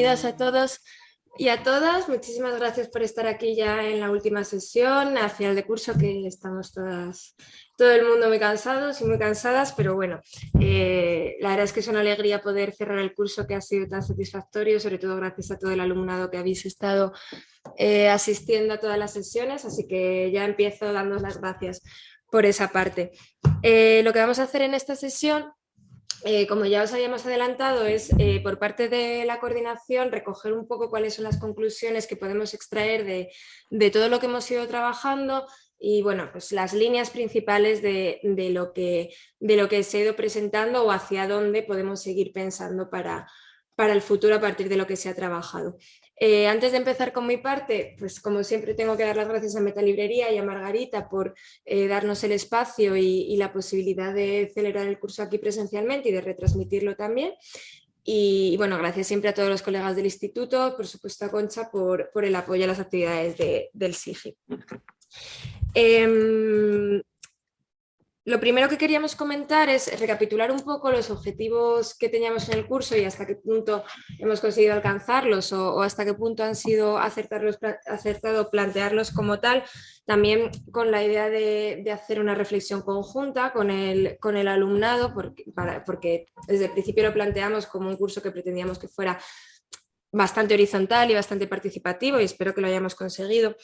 bienvenidos a todos y a todas. Muchísimas gracias por estar aquí ya en la última sesión, al final de curso, que estamos todo el mundo muy cansados y muy cansadas, pero bueno, la verdad es que es una alegría poder cerrar el curso que ha sido tan satisfactorio, sobre todo gracias a todo el alumnado que habéis estado asistiendo a todas las sesiones, así que ya empiezo dándos las gracias por esa parte. Lo que vamos a hacer en esta sesión, como ya os habíamos adelantado, es por parte de la coordinación recoger un poco cuáles son las conclusiones que podemos extraer de todo lo que hemos ido trabajando y bueno, pues las líneas principales de lo que se ha ido presentando o hacia dónde podemos seguir pensando para el futuro a partir de lo que se ha trabajado. Antes de empezar con mi parte, pues como siempre tengo que dar las gracias a Metalibrería y a Margarita por darnos el espacio y la posibilidad de celebrar el curso aquí presencialmente y de retransmitirlo también. Y bueno, gracias siempre a todos los colegas del instituto, por supuesto a Concha por el apoyo a las actividades del SIGI. Lo primero que queríamos comentar es recapitular un poco los objetivos que teníamos en el curso y hasta qué punto hemos conseguido alcanzarlos o hasta qué punto han sido acertado plantearlos como tal, también con la idea de hacer una reflexión conjunta con el alumnado, porque desde el principio lo planteamos como un curso que pretendíamos que fuera bastante horizontal y bastante participativo y espero que lo hayamos conseguido.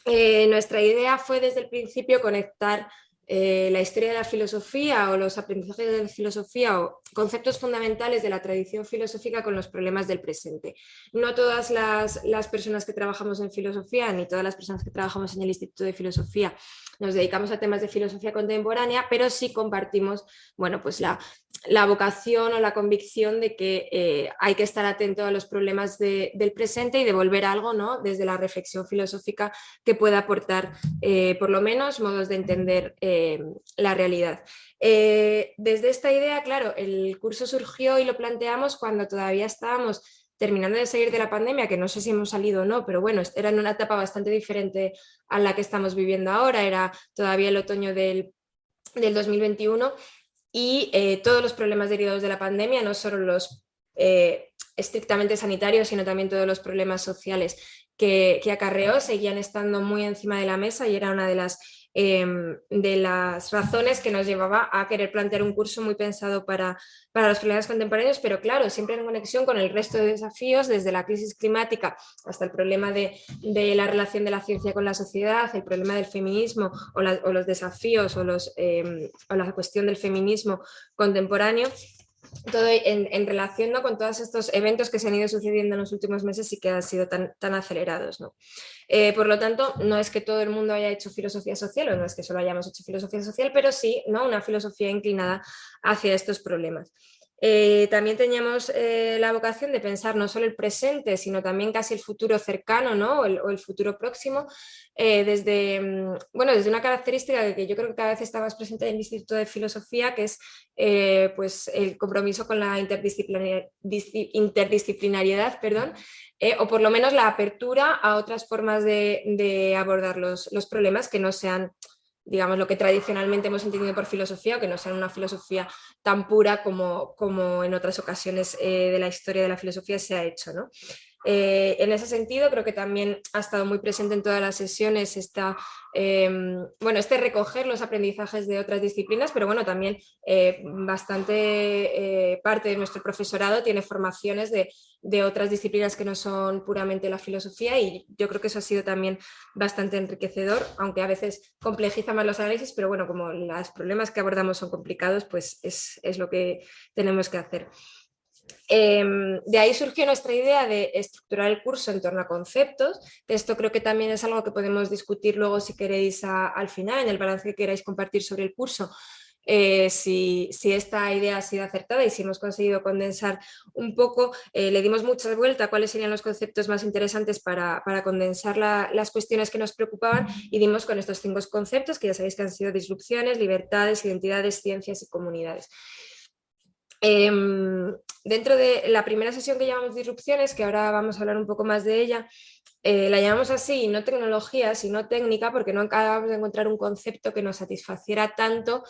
Nuestra idea fue desde el principio conectar la historia de la filosofía o los aprendizajes de la filosofía o conceptos fundamentales de la tradición filosófica con los problemas del presente. No todas las personas que trabajamos en filosofía ni todas las personas que trabajamos en el Instituto de Filosofía nos dedicamos a temas de filosofía contemporánea, pero sí compartimos, bueno, pues la vocación o la convicción de que hay que estar atento a los problemas del presente y devolver algo, ¿no?, desde la reflexión filosófica que pueda aportar por lo menos modos de entender la realidad. Desde esta idea, claro, el curso surgió y lo planteamos cuando todavía estábamos terminando de salir de la pandemia, que no sé si hemos salido o no, pero bueno, era en una etapa bastante diferente a la que estamos viviendo ahora, era todavía el otoño del 2021 y todos los problemas derivados de la pandemia, no solo los estrictamente sanitarios, sino también todos los problemas sociales que acarreó, seguían estando muy encima de la mesa y era una de las razones que nos llevaba a querer plantear un curso muy pensado para los problemas contemporáneos, pero claro, siempre en conexión con el resto de desafíos, desde la crisis climática hasta el problema de la relación de la ciencia con la sociedad, el problema del feminismo o los desafíos o la cuestión del feminismo contemporáneo. Todo en relación, ¿no?, con todos estos eventos que se han ido sucediendo en los últimos meses y que han sido tan acelerados, ¿no? Por lo tanto, no es que todo el mundo haya hecho filosofía social o no es que solo hayamos hecho filosofía social, pero sí, ¿no?, una filosofía inclinada hacia estos problemas. También teníamos la vocación de pensar no solo el presente, sino también casi el futuro cercano, ¿no?, o el futuro próximo, desde una característica que yo creo que cada vez está más presente en el Instituto de Filosofía, que es pues el compromiso con la interdisciplinariedad, o por lo menos la apertura a otras formas de abordar los problemas que no sean, digamos, lo que tradicionalmente hemos entendido por filosofía, o que no sean una filosofía tan pura como en otras ocasiones de la historia de la filosofía se ha hecho, ¿no? En ese sentido, creo que también ha estado muy presente en todas las sesiones este recoger los aprendizajes de otras disciplinas, pero bueno, también bastante parte de nuestro profesorado tiene formaciones de otras disciplinas que no son puramente la filosofía y yo creo que eso ha sido también bastante enriquecedor, aunque a veces complejiza más los análisis, pero bueno, como los problemas que abordamos son complicados, pues es lo que tenemos que hacer. De ahí surgió nuestra idea de estructurar el curso en torno a conceptos. Esto creo que también es algo que podemos discutir luego si queréis al final, en el balance que queráis compartir sobre el curso, si esta idea ha sido acertada y si hemos conseguido condensar un poco. Le dimos mucha vuelta a cuáles serían los conceptos más interesantes para condensar las cuestiones que nos preocupaban y dimos con estos 5 conceptos que ya sabéis que han sido disrupciones, libertades, identidades, ciencias y comunidades. Dentro de la primera sesión que llamamos disrupciones, que ahora vamos a hablar un poco más de ella, la llamamos así, no tecnología, sino técnica, porque no acabamos de encontrar un concepto que nos satisfaciera tanto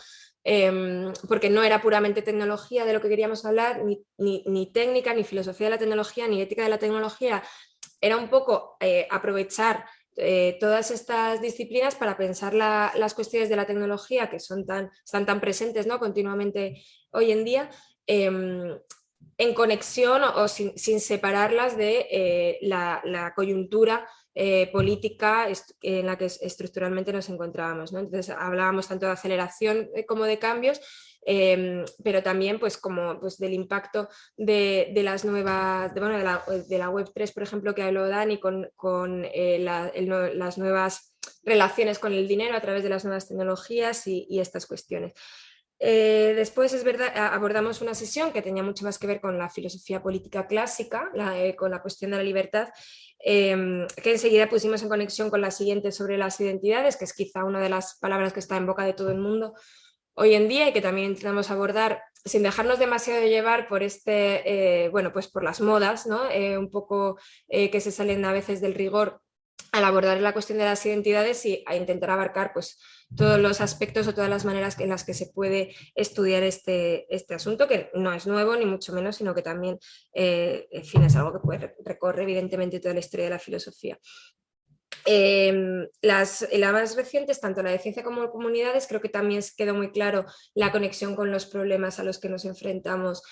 porque no era puramente tecnología de lo que queríamos hablar, ni técnica, ni filosofía de la tecnología, ni ética de la tecnología. Era un poco aprovechar todas estas disciplinas para pensar las cuestiones de la tecnología que están tan presentes, ¿no?, continuamente hoy en día, en conexión o sin separarlas de la coyuntura política en la que estructuralmente nos encontrábamos, ¿no? Entonces hablábamos tanto de aceleración como de cambios, pero también pues, como, pues, del impacto de las nuevas, de la Web3, por ejemplo, que habló Dani, con las nuevas relaciones con el dinero a través de las nuevas tecnologías y estas cuestiones. Después, es verdad, abordamos una sesión que tenía mucho más que ver con la filosofía política clásica, con la cuestión de la libertad, que enseguida pusimos en conexión con la siguiente sobre las identidades, que es quizá una de las palabras que está en boca de todo el mundo hoy en día y que también intentamos abordar sin dejarnos demasiado llevar por bueno, pues por las modas, ¿no? Un poco que se salen a veces del rigor al abordar la cuestión de las identidades y a intentar abarcar pues todos los aspectos o todas las maneras en las que se puede estudiar este asunto, que no es nuevo ni mucho menos, sino que también en fin, es algo que recorre evidentemente toda la historia de la filosofía. Las más recientes, tanto la de ciencia como de comunidades, creo que también quedó muy claro la conexión con los problemas a los que nos enfrentamos,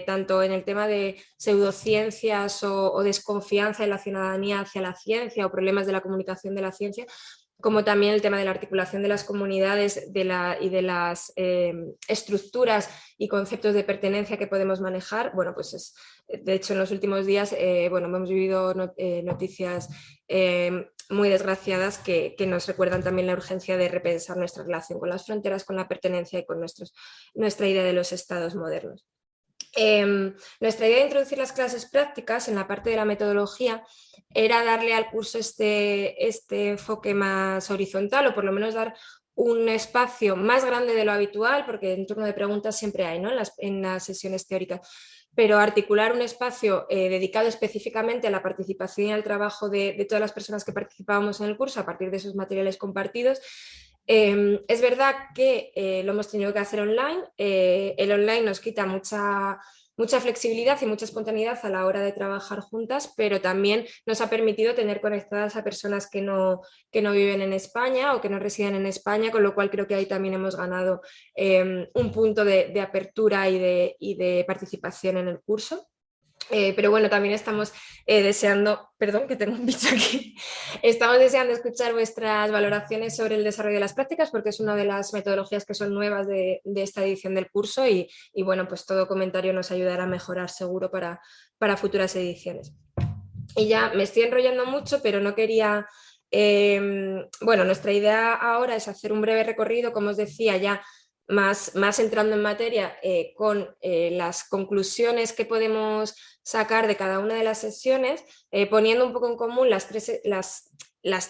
tanto en el tema de pseudociencias o desconfianza de la ciudadanía hacia la ciencia o problemas de la comunicación de la ciencia, como también el tema de la articulación de las comunidades y de las estructuras y conceptos de pertenencia que podemos manejar. Bueno, pues de hecho en los últimos días bueno, hemos vivido noticias muy desgraciadas que nos recuerdan también la urgencia de repensar nuestra relación con las fronteras, con la pertenencia y con nuestra idea de los estados modernos. Nuestra idea de introducir las clases prácticas en la parte de la metodología era darle al curso este enfoque más horizontal, o por lo menos dar un espacio más grande de lo habitual, porque en turno de preguntas siempre hay, ¿no?, en las sesiones teóricas, pero articular un espacio dedicado específicamente a la participación y al trabajo de todas las personas que participábamos en el curso a partir de esos materiales compartidos. Es verdad que lo hemos tenido que hacer online. El online nos quita mucha flexibilidad y mucha espontaneidad a la hora de trabajar juntas, pero también nos ha permitido tener conectadas a personas que no viven en España o que no residen en España, con lo cual creo que ahí también hemos ganado un punto de apertura y de participación en el curso. Pero bueno, también estamos deseando, perdón que tengo un bicho aquí, estamos deseando escuchar vuestras valoraciones sobre el desarrollo de las prácticas, porque es una de las metodologías que son nuevas de esta edición del curso y bueno, pues todo comentario nos ayudará a mejorar seguro para futuras ediciones. Y ya me estoy enrollando mucho, pero no quería... bueno, nuestra idea ahora es hacer un breve recorrido, como os decía, ya más entrando en materia con las conclusiones que podemos sacar de cada una de las sesiones, poniendo un poco en común las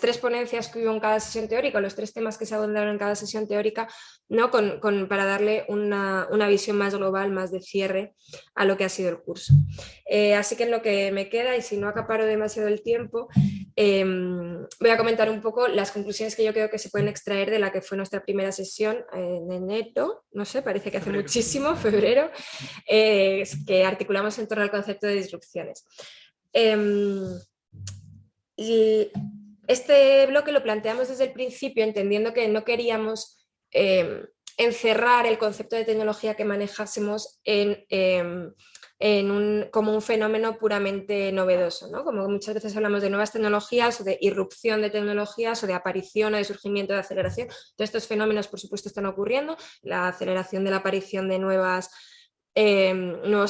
tres ponencias que hubo en cada sesión teórica, los tres temas que se abordaron en cada sesión teórica, ¿no?, para darle una visión más global, más de cierre a lo que ha sido el curso. Así que en lo que me queda, y si no acaparo demasiado el tiempo, voy a comentar un poco las conclusiones que yo creo que se pueden extraer de la que fue nuestra primera sesión en enero, no sé, parece que hace muchísimo, febrero, que articulamos en torno al concepto de disrupciones. Y este bloque lo planteamos desde el principio entendiendo que no queríamos encerrar el concepto de tecnología que manejásemos como un fenómeno puramente novedoso, ¿no? Como muchas veces hablamos de nuevas tecnologías o de irrupción de tecnologías o de aparición o de surgimiento de aceleración. Todos estos fenómenos, por supuesto, están ocurriendo. La aceleración de la aparición de nuevos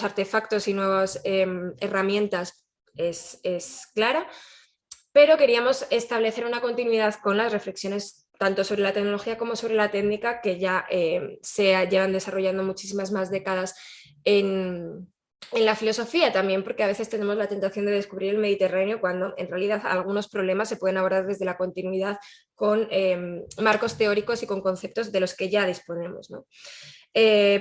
artefactos y nuevas herramientas es clara, pero queríamos establecer una continuidad con las reflexiones tanto sobre la tecnología como sobre la técnica que ya se llevan desarrollando muchísimas más décadas en la filosofía, también porque a veces tenemos la tentación de descubrir el Mediterráneo cuando en realidad algunos problemas se pueden abordar desde la continuidad con marcos teóricos y con conceptos de los que ya disponemos, ¿no?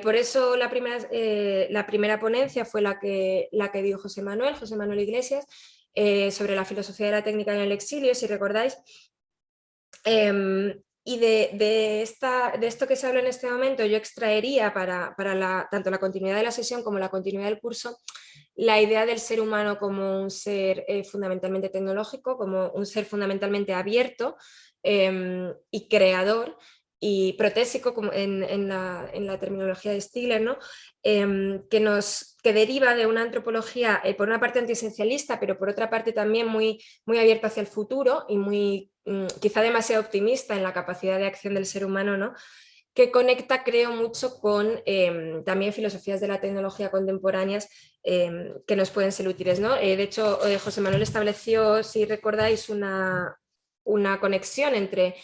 Por eso la primera ponencia fue la que dio José Manuel Iglesias, sobre la filosofía de la técnica en el exilio, si recordáis. y de esto que se habla en este momento, yo extraería para tanto la continuidad de la sesión como la continuidad del curso, la idea del ser humano como un ser fundamentalmente tecnológico, como un ser fundamentalmente abierto y creador y protésico, como en la terminología de Stigler, ¿no? Que deriva de una antropología, por una parte antiesencialista, pero por otra parte también muy, muy abierta hacia el futuro y muy quizá demasiado optimista en la capacidad de acción del ser humano, ¿no? Que conecta, creo, mucho con también filosofías de la tecnología contemporáneas que nos pueden ser útiles, ¿no? De hecho, José Manuel estableció, si recordáis, una conexión entre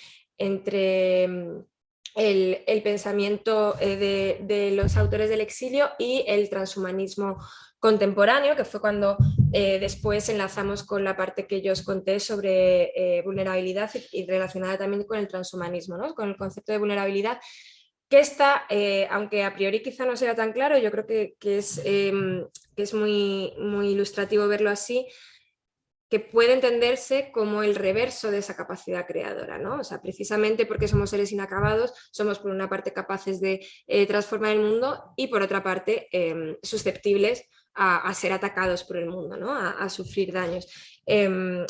el pensamiento de los autores del exilio y el transhumanismo contemporáneo, que fue cuando después enlazamos con la parte que yo os conté sobre vulnerabilidad y relacionada también con el transhumanismo, ¿no? Con el concepto de vulnerabilidad, que está, aunque a priori quizá no sea tan claro, yo creo que es muy, muy ilustrativo verlo así, que puede entenderse como el reverso de esa capacidad creadora, ¿no? O sea, precisamente porque somos seres inacabados, somos por una parte capaces de transformar el mundo y por otra parte susceptibles a ser atacados por el mundo, ¿no? A sufrir daños.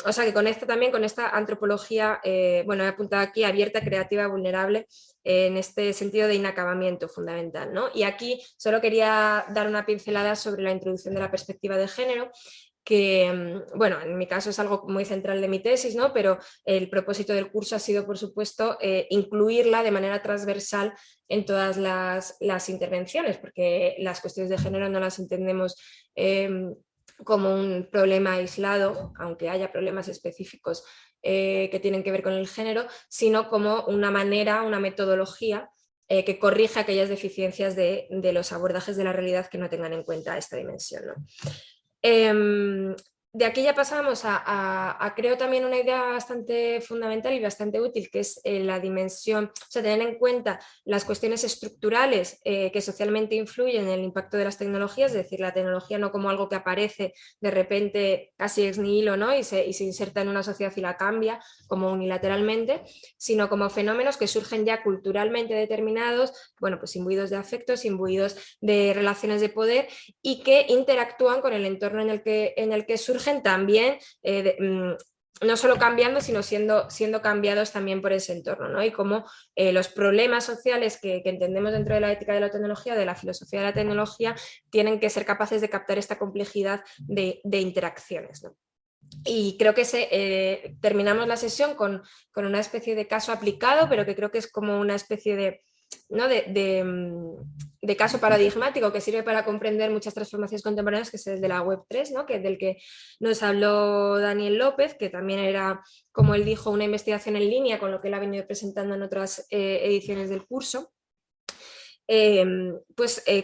O sea, que conecta también con esta antropología, bueno, he apuntado aquí, abierta, creativa, vulnerable, en este sentido de inacabamiento fundamental, ¿no? Y aquí solo quería dar una pincelada sobre la introducción de la perspectiva de género, que, bueno, en mi caso es algo muy central de mi tesis, ¿no? Pero el propósito del curso ha sido, por supuesto, incluirla de manera transversal en todas las intervenciones, porque las cuestiones de género no las entendemos como un problema aislado, aunque haya problemas específicos que tienen que ver con el género, sino como una manera, una metodología que corrija aquellas deficiencias de los abordajes de la realidad que no tengan en cuenta esta dimensión, ¿no? De aquí ya pasamos creo también una idea bastante fundamental y bastante útil, que es la dimensión, o sea, tener en cuenta las cuestiones estructurales que socialmente influyen en el impacto de las tecnologías, es decir, la tecnología no como algo que aparece de repente casi ex nihilo, ¿no? y se inserta en una sociedad y la cambia como unilateralmente, sino como fenómenos que surgen ya culturalmente determinados, bueno, pues imbuidos de afectos, imbuidos de relaciones de poder y que interactúan con el entorno en el que surgen también, no solo cambiando, sino siendo cambiados también por ese entorno, ¿no? Y como los problemas sociales que entendemos dentro de la ética de la tecnología, de la filosofía de la tecnología, tienen que ser capaces de captar esta complejidad de interacciones, ¿no? Y creo que terminamos la sesión con una especie de caso aplicado, pero que creo que es como una especie de, ¿no? de caso paradigmático que sirve para comprender muchas transformaciones contemporáneas, que es el de la Web3, ¿no? Que es del que nos habló Daniel López, que también era, como él dijo, una investigación en línea con lo que él ha venido presentando en otras ediciones del curso.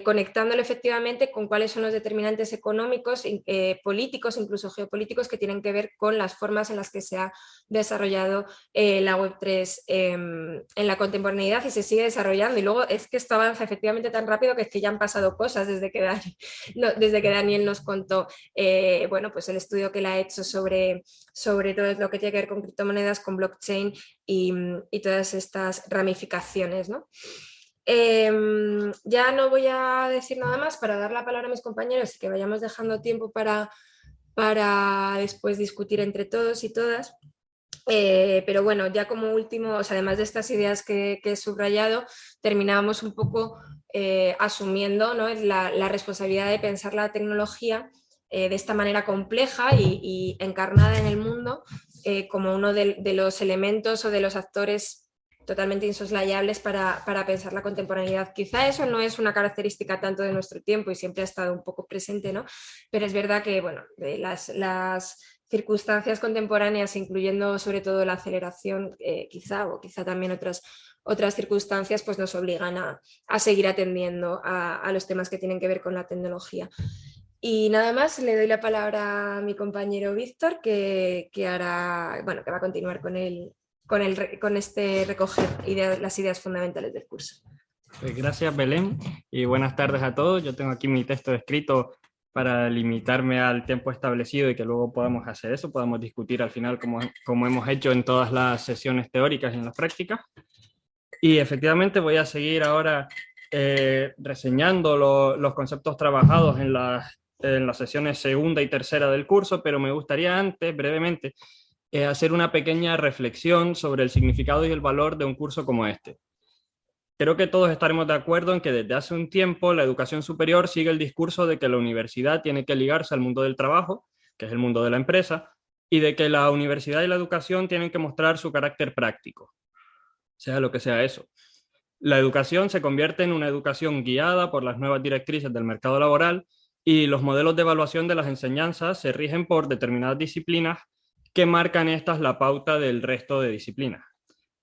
Conectándolo efectivamente con cuáles son los determinantes económicos, políticos, incluso geopolíticos, que tienen que ver con las formas en las que se ha desarrollado la Web3 en la contemporaneidad y se sigue desarrollando. Y luego es que esto avanza efectivamente tan rápido que es que ya han pasado cosas desde que Daniel nos contó bueno, pues el estudio que él ha hecho sobre todo lo que tiene que ver con criptomonedas, con blockchain y todas estas ramificaciones, ¿no? Ya no voy a decir nada más para dar la palabra a mis compañeros y que vayamos dejando tiempo para después discutir entre todos y todas. Pero bueno, ya como último, o sea, además de estas ideas que he subrayado, terminábamos un poco asumiendo, ¿no? la responsabilidad de pensar la tecnología de esta manera compleja y encarnada en el mundo como uno de los elementos o de los actores totalmente insoslayables para pensar la contemporaneidad. Quizá eso no es una característica tanto de nuestro tiempo y siempre ha estado un poco presente, ¿no? Pero es verdad que, bueno, las circunstancias contemporáneas, incluyendo sobre todo la aceleración, quizá también otras circunstancias, pues nos obligan a seguir atendiendo a los temas que tienen que ver con la tecnología. Y nada más, le doy la palabra a mi compañero Víctor, que hará, bueno, que va a continuar con este recoger las ideas fundamentales del curso. Gracias, Belén, y buenas tardes a todos. Yo tengo aquí mi texto escrito para limitarme al tiempo establecido y que luego podamos hacer eso, podamos discutir al final como hemos hecho en todas las sesiones teóricas y en las prácticas. Y efectivamente voy a seguir ahora reseñando los conceptos trabajados en las sesiones segunda y tercera del curso, pero me gustaría antes, brevemente, hacer una pequeña reflexión sobre el significado y el valor de un curso como este. Creo que todos estaremos de acuerdo en que desde hace un tiempo la educación superior sigue el discurso de que la universidad tiene que ligarse al mundo del trabajo, que es el mundo de la empresa, y de que la universidad y la educación tienen que mostrar su carácter práctico, sea lo que sea eso. La educación se convierte en una educación guiada por las nuevas directrices del mercado laboral y los modelos de evaluación de las enseñanzas se rigen por determinadas disciplinas que marcan estas la pauta del resto de disciplinas.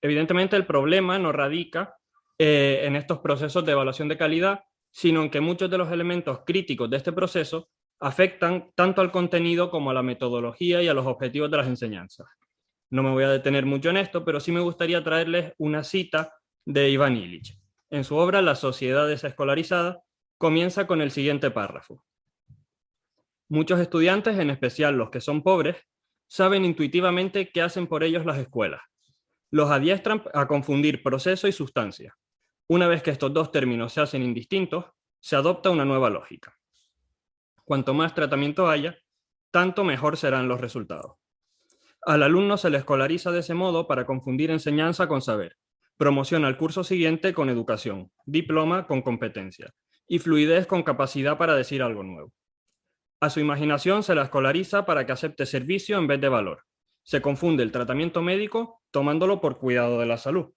Evidentemente el problema no radica en estos procesos de evaluación de calidad, sino en que muchos de los elementos críticos de este proceso afectan tanto al contenido como a la metodología y a los objetivos de las enseñanzas. No me voy a detener mucho en esto, pero sí me gustaría traerles una cita de Iván Illich. En su obra La sociedad desescolarizada comienza con el siguiente párrafo. Muchos estudiantes, en especial los que son pobres, saben intuitivamente qué hacen por ellos las escuelas. Los adiestran a confundir proceso y sustancia. Una vez que estos dos términos se hacen indistintos, se adopta una nueva lógica. Cuanto más tratamiento haya, tanto mejor serán los resultados. Al alumno se le escolariza de ese modo para confundir enseñanza con saber. Promociona el curso siguiente con educación, diploma con competencia y fluidez con capacidad para decir algo nuevo. A su imaginación se la escolariza para que acepte servicio en vez de valor. Se confunde el tratamiento médico tomándolo por cuidado de la salud,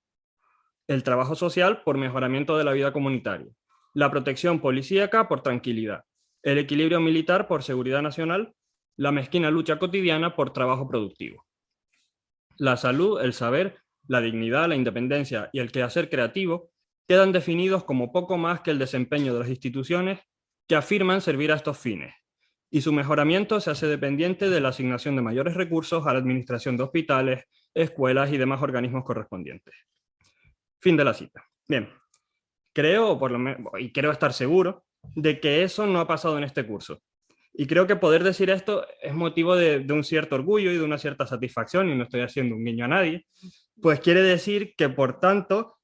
el trabajo social por mejoramiento de la vida comunitaria, la protección policíaca por tranquilidad, el equilibrio militar por seguridad nacional, la mezquina lucha cotidiana por trabajo productivo. La salud, el saber, la dignidad, la independencia y el quehacer creativo quedan definidos como poco más que el desempeño de las instituciones que afirman servir a estos fines, y su mejoramiento se hace dependiente de la asignación de mayores recursos a la administración de hospitales, escuelas y demás organismos correspondientes. Fin de la cita. Bien, creo, y creo estar seguro, de que eso no ha pasado en este curso. Y creo que poder decir esto es motivo de un cierto orgullo y de una cierta satisfacción, y no estoy haciendo un guiño a nadie, pues quiere decir que, por tanto,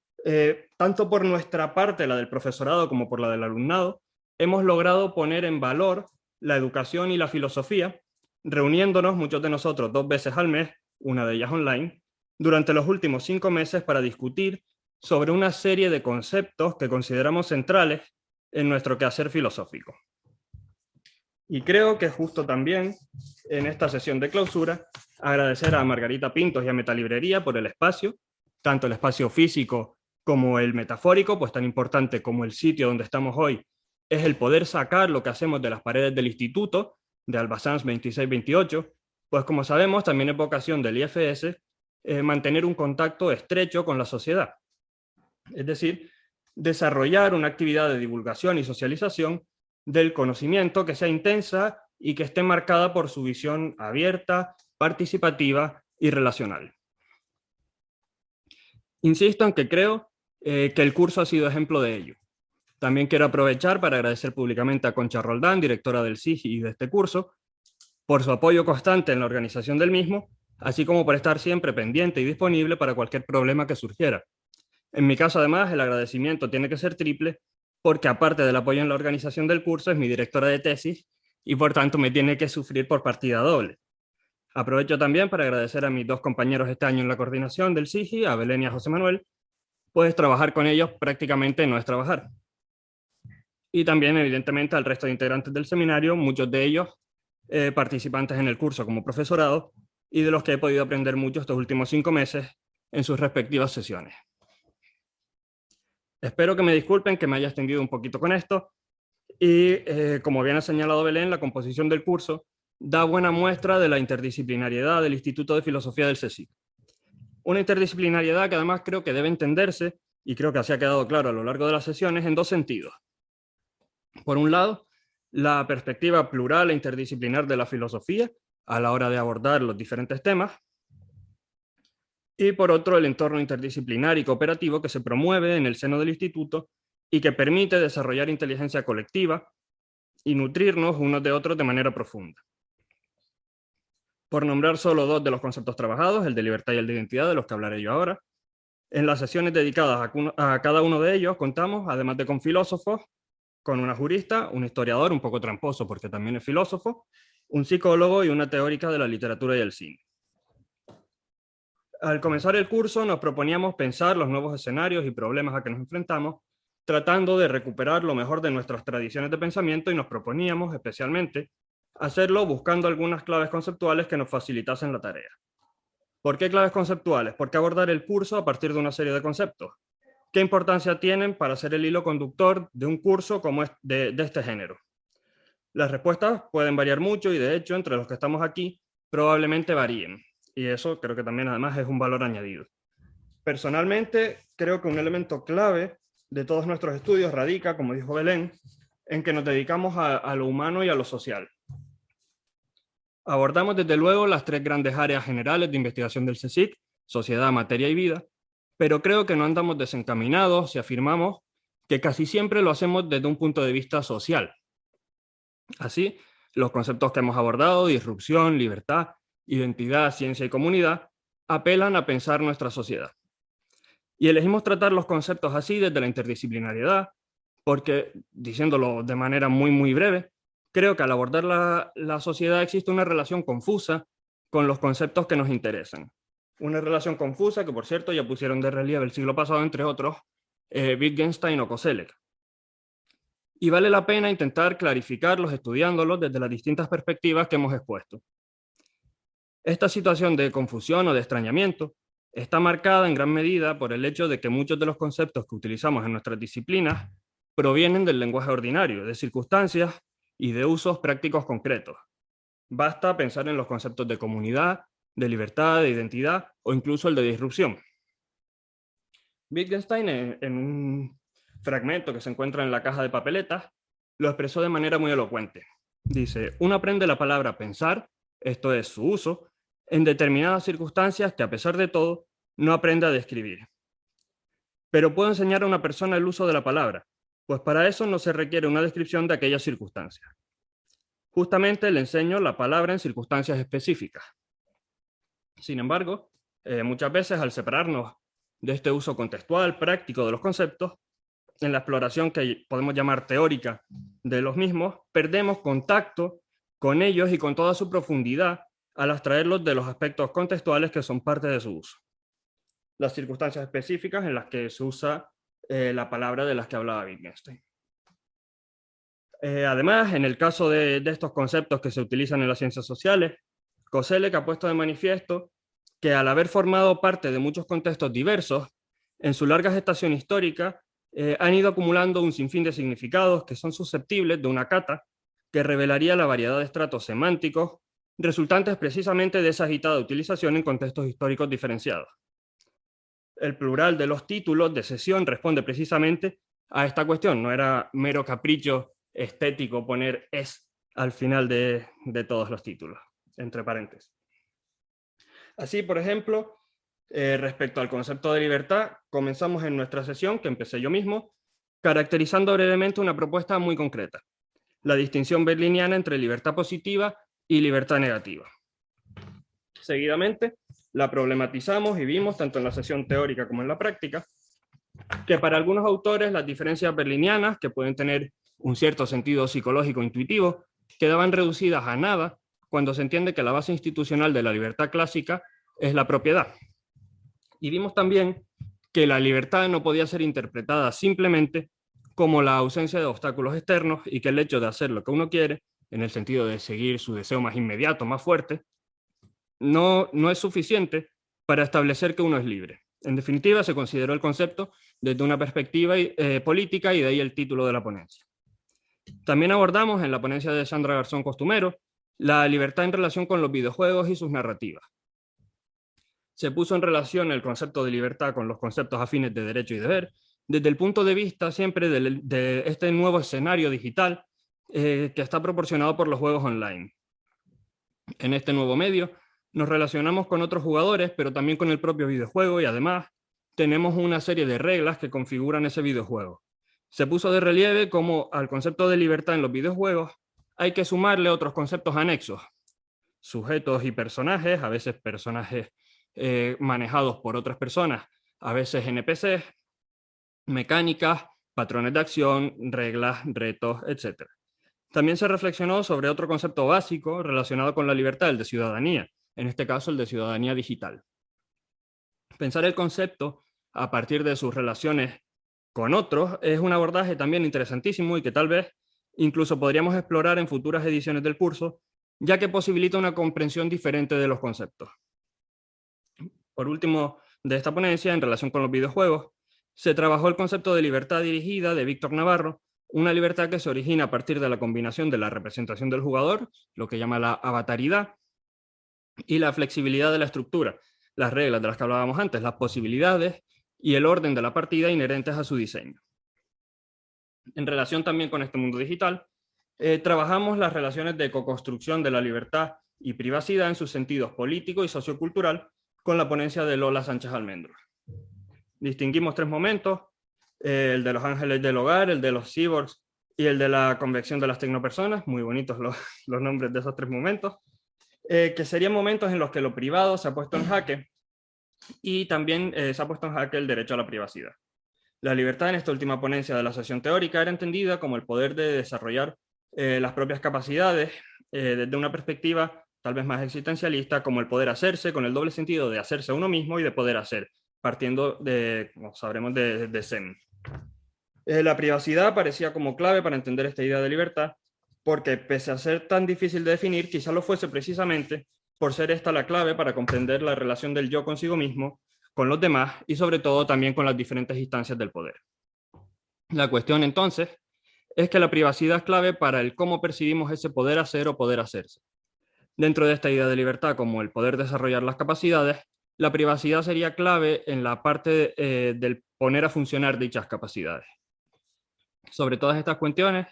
tanto por nuestra parte, la del profesorado, como por la del alumnado, hemos logrado poner en valor la educación y la filosofía, reuniéndonos muchos de nosotros 2 veces al mes, una de ellas online, durante los últimos 5 meses para discutir sobre una serie de conceptos que consideramos centrales en nuestro quehacer filosófico. Y creo que justo también en esta sesión de clausura agradecer a Margarita Pintos y a Metalibrería por el espacio, tanto el espacio físico como el metafórico, pues tan importante como el sitio donde estamos hoy es el poder sacar lo que hacemos de las paredes del instituto, de Albazans 2628, pues como sabemos también es vocación del IFS mantener un contacto estrecho con la sociedad. Es decir, desarrollar una actividad de divulgación y socialización del conocimiento que sea intensa y que esté marcada por su visión abierta, participativa y relacional. Insisto en que creo que el curso ha sido ejemplo de ello. También quiero aprovechar para agradecer públicamente a Concha Roldán, directora del SIGI y de este curso, por su apoyo constante en la organización del mismo, así como por estar siempre pendiente y disponible para cualquier problema que surgiera. En mi caso, además, el agradecimiento tiene que ser triple, porque aparte del apoyo en la organización del curso, es mi directora de tesis y por tanto me tiene que sufrir por partida doble. Aprovecho también para agradecer a mis 2 compañeros este año en la coordinación del SIGI, a Belén y a José Manuel, pues trabajar con ellos prácticamente no es trabajar. Y también, evidentemente, al resto de integrantes del seminario, muchos de ellos participantes en el curso como profesorado y de los que he podido aprender mucho estos últimos 5 meses en sus respectivas sesiones. Espero que me disculpen que me haya extendido un poquito con esto y, como bien ha señalado Belén, la composición del curso da buena muestra de la interdisciplinariedad del Instituto de Filosofía del CSIC. Una interdisciplinariedad que además creo que debe entenderse, y creo que así ha quedado claro a lo largo de las sesiones, en 2 sentidos. Por un lado, la perspectiva plural e interdisciplinar de la filosofía a la hora de abordar los diferentes temas, y por otro, el entorno interdisciplinar y cooperativo que se promueve en el seno del instituto y que permite desarrollar inteligencia colectiva y nutrirnos unos de otros de manera profunda. Por nombrar solo 2 de los conceptos trabajados, el de libertad y el de identidad, de los que hablaré yo ahora, En las sesiones dedicadas a cada uno de ellos contamos, además de con filósofos, con una jurista, un historiador un poco tramposo porque también es filósofo, un psicólogo y una teórica de la literatura y el cine. Al comenzar el curso nos proponíamos pensar los nuevos escenarios y problemas a que nos enfrentamos, tratando de recuperar lo mejor de nuestras tradiciones de pensamiento, y nos proponíamos especialmente hacerlo buscando algunas claves conceptuales que nos facilitasen la tarea. ¿Por qué claves conceptuales? ¿Por qué abordar el curso a partir de una serie de conceptos? ¿Qué importancia tienen para ser el hilo conductor de un curso como de este género? Las respuestas pueden variar mucho y, de hecho, entre los que estamos aquí probablemente varíen. Y eso creo que también además es un valor añadido. Personalmente, creo que un elemento clave de todos nuestros estudios radica, como dijo Belén, en que nos dedicamos a lo humano y a lo social. Abordamos desde luego las tres grandes áreas generales de investigación del CSIC, sociedad, materia y vida, pero creo que no andamos desencaminados si afirmamos que casi siempre lo hacemos desde un punto de vista social. Así, los conceptos que hemos abordado, disrupción, libertad, identidad, ciencia y comunidad, apelan a pensar nuestra sociedad. Y elegimos tratar los conceptos así desde la interdisciplinariedad, porque, diciéndolo de manera muy breve, creo que al abordar la sociedad existe una relación confusa con los conceptos que nos interesan. Una relación confusa que, por cierto, ya pusieron de relieve el siglo pasado, entre otros, Wittgenstein o Koselleck. Y vale la pena intentar clarificarlos estudiándolos desde las distintas perspectivas que hemos expuesto. Esta situación de confusión o de extrañamiento está marcada en gran medida por el hecho de que muchos de los conceptos que utilizamos en nuestras disciplinas provienen del lenguaje ordinario, de circunstancias y de usos prácticos concretos. Basta pensar en los conceptos de comunidad, de libertad, de identidad o incluso el de disrupción. Wittgenstein, en un fragmento que se encuentra en la caja de papeletas, lo expresó de manera muy elocuente. Dice: uno aprende la palabra pensar, esto es su uso, en determinadas circunstancias que, a pesar de todo, no aprende a describir. Pero puedo enseñar a una persona el uso de la palabra, pues para eso no se requiere una descripción de aquellas circunstancias. Justamente le enseño la palabra en circunstancias específicas. Sin embargo, muchas veces al separarnos de este uso contextual, práctico de los conceptos, en la exploración que podemos llamar teórica de los mismos, perdemos contacto con ellos y con toda su profundidad al abstraerlos de los aspectos contextuales que son parte de su uso. Las circunstancias específicas en las que se usa la palabra de las que hablaba Wittgenstein. Además, en el caso de estos conceptos que se utilizan en las ciencias sociales, Koselleck ha puesto de manifiesto que, al haber formado parte de muchos contextos diversos, en su larga gestación histórica han ido acumulando un sinfín de significados que son susceptibles de una cata que revelaría la variedad de estratos semánticos resultantes precisamente de esa agitada utilización en contextos históricos diferenciados. El plural de los títulos de sesión responde precisamente a esta cuestión. No era mero capricho estético poner "es" al final de todos los títulos, entre paréntesis. Así, por ejemplo, respecto al concepto de libertad, comenzamos en nuestra sesión, que empecé yo mismo, caracterizando brevemente una propuesta muy concreta: la distinción berliniana entre libertad positiva y libertad negativa. Seguidamente, la problematizamos y vimos, tanto en la sesión teórica como en la práctica, que para algunos autores las diferencias berlinianas, que pueden tener un cierto sentido psicológico intuitivo, quedaban reducidas a nada cuando se entiende que la base institucional de la libertad clásica es la propiedad. Y vimos también que la libertad no podía ser interpretada simplemente como la ausencia de obstáculos externos, y que el hecho de hacer lo que uno quiere, en el sentido de seguir su deseo más inmediato, más fuerte, no es suficiente para establecer que uno es libre. En definitiva, se consideró el concepto desde una perspectiva política, y de ahí el título de la ponencia. También abordamos en la ponencia de Sandra Garzón Costumero la libertad en relación con los videojuegos y sus narrativas. Se puso en relación el concepto de libertad con los conceptos afines de derecho y deber, desde el punto de vista siempre de este nuevo escenario digital que está proporcionado por los juegos online. En este nuevo medio nos relacionamos con otros jugadores, pero también con el propio videojuego, y además tenemos una serie de reglas que configuran ese videojuego. Se puso de relieve cómo al concepto de libertad en los videojuegos hay que sumarle otros conceptos anexos: sujetos y personajes, a veces personajes manejados por otras personas a veces NPCs, mecánicas, patrones de acción, reglas, retos, etc. También se reflexionó sobre otro concepto básico relacionado con la libertad, el de ciudadanía, en este caso el de ciudadanía digital. Pensar el concepto a partir de sus relaciones con otros es un abordaje también interesantísimo y que tal vez incluso podríamos explorar en futuras ediciones del curso, ya que posibilita una comprensión diferente de los conceptos. Por último, de esta ponencia, en relación con los videojuegos, se trabajó el concepto de libertad dirigida de Víctor Navarro, una libertad que se origina a partir de la combinación de la representación del jugador, lo que llama la avataridad, y la flexibilidad de la estructura, las reglas de las que hablábamos antes, las posibilidades y el orden de la partida inherentes a su diseño. En relación también con este mundo digital, trabajamos las relaciones de coconstrucción de la libertad y privacidad en sus sentidos político y sociocultural con la ponencia de Lola Sánchez Almendros. Distinguimos 3 momentos, el de los ángeles del hogar, el de los cyborgs y el de la convección de las tecnopersonas, muy bonitos los nombres de esos 3 momentos, que serían momentos en los que lo privado se ha puesto en jaque y también se ha puesto en jaque el derecho a la privacidad. La libertad en esta última ponencia de la sesión teórica era entendida como el poder de desarrollar las propias capacidades desde una perspectiva tal vez más existencialista, como el poder hacerse, con el doble sentido de hacerse a uno mismo y de poder hacer, partiendo de, como sabremos, de Zen. La privacidad aparecía como clave para entender esta idea de libertad, porque pese a ser tan difícil de definir, quizá lo fuese precisamente por ser esta la clave para comprender la relación del yo consigo mismo, con los demás y sobre todo también con las diferentes instancias del poder. La cuestión entonces es que la privacidad es clave para el cómo percibimos ese poder hacer o poder hacerse. Dentro de esta idea de libertad como el poder desarrollar las capacidades, la privacidad sería clave en la parte del poner a funcionar dichas capacidades. Sobre todas estas cuestiones,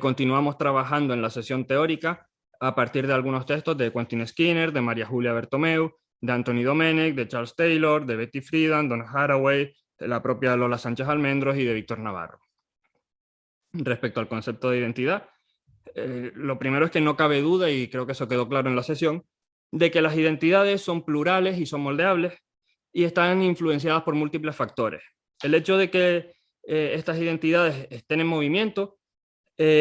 continuamos trabajando en la sesión teórica a partir de algunos textos de Quentin Skinner, de María Julia Bertomeu, de Anthony Domenech, de Charles Taylor, de Betty Friedan, Donna Haraway, de la propia Lola Sánchez Almendros y de Víctor Navarro. Respecto al concepto de identidad, lo primero es que no cabe duda, y creo que eso quedó claro en la sesión, de que las identidades son plurales y son moldeables y están influenciadas por múltiples factores. El hecho de que estas identidades estén en movimiento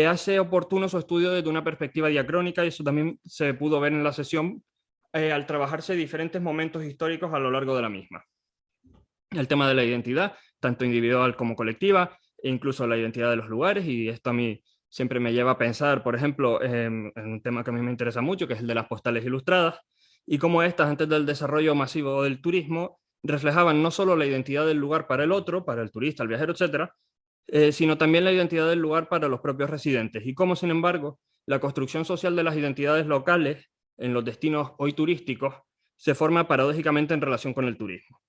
hace oportuno su estudio desde una perspectiva diacrónica, y eso también se pudo ver en la sesión al trabajarse diferentes momentos históricos a lo largo de la misma. El tema de la identidad, tanto individual como colectiva, e incluso la identidad de los lugares, y esto a mí siempre me lleva a pensar, por ejemplo, en un tema que a mí me interesa mucho, que es el de las postales ilustradas, y cómo estas, antes del desarrollo masivo del turismo, reflejaban no solo la identidad del lugar para el otro, para el turista, el viajero, etcétera, sino también la identidad del lugar para los propios residentes, y cómo, sin embargo, la construcción social de las identidades locales en los destinos hoy turísticos se forma paradójicamente en relación con el turismo.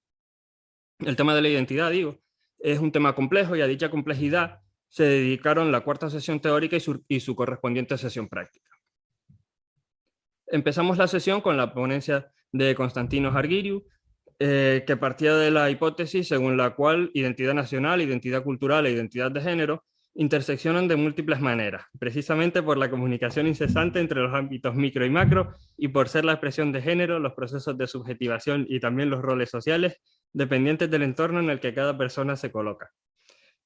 El tema de la identidad, digo, es un tema complejo, y a dicha complejidad se dedicaron la 4ª sesión teórica y su correspondiente sesión práctica. Empezamos la sesión con la ponencia de Constantinos Arghiriu, que partía de la hipótesis según la cual identidad nacional, identidad cultural e identidad de género interseccionan de múltiples maneras, precisamente por la comunicación incesante entre los ámbitos micro y macro, y por ser la expresión de género, los procesos de subjetivación y también los roles sociales dependientes del entorno en el que cada persona se coloca.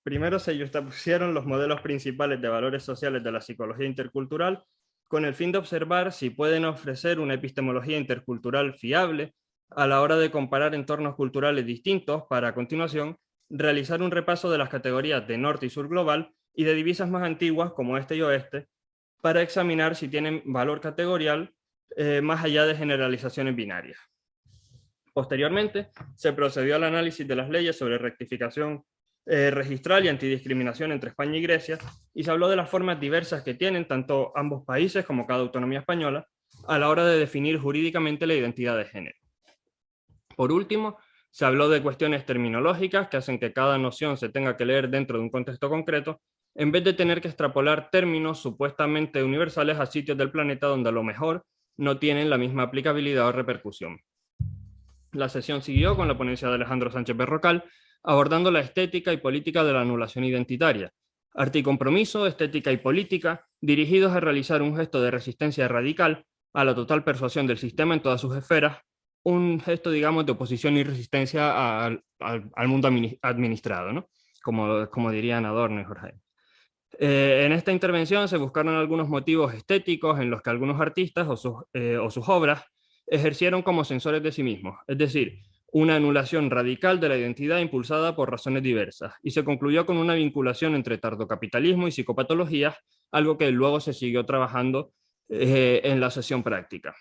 Primero se juxtapusieron los modelos principales de valores sociales de la psicología intercultural, con el fin de observar si pueden ofrecer una epistemología intercultural fiable a la hora de comparar entornos culturales distintos, para a continuación realizar un repaso de las categorías de norte y sur global y de divisas más antiguas como este y oeste, para examinar si tienen valor categorial más allá de generalizaciones binarias. Posteriormente, se procedió al análisis de las leyes sobre rectificación registral y antidiscriminación entre España y Grecia, y se habló de las formas diversas que tienen tanto ambos países como cada autonomía española a la hora de definir jurídicamente la identidad de género. Por último, se habló de cuestiones terminológicas que hacen que cada noción se tenga que leer dentro de un contexto concreto, en vez de tener que extrapolar términos supuestamente universales a sitios del planeta donde a lo mejor no tienen la misma aplicabilidad o repercusión. La sesión siguió con la ponencia de Alejandro Sánchez Berrocal, abordando la estética y política de la anulación identitaria, arte y compromiso, estética y política, dirigidos a realizar un gesto de resistencia radical a la total persuasión del sistema en todas sus esferas, un gesto, digamos, de oposición y resistencia al mundo administrado, ¿no? Como dirían Adorno y Horkheimer. En esta intervención se buscaron algunos motivos estéticos en los que algunos artistas o sus obras ejercieron como censores de sí mismos, es decir, una anulación radical de la identidad impulsada por razones diversas, y se concluyó con una vinculación entre tardocapitalismo y psicopatologías, algo que luego se siguió trabajando en la sesión práctica.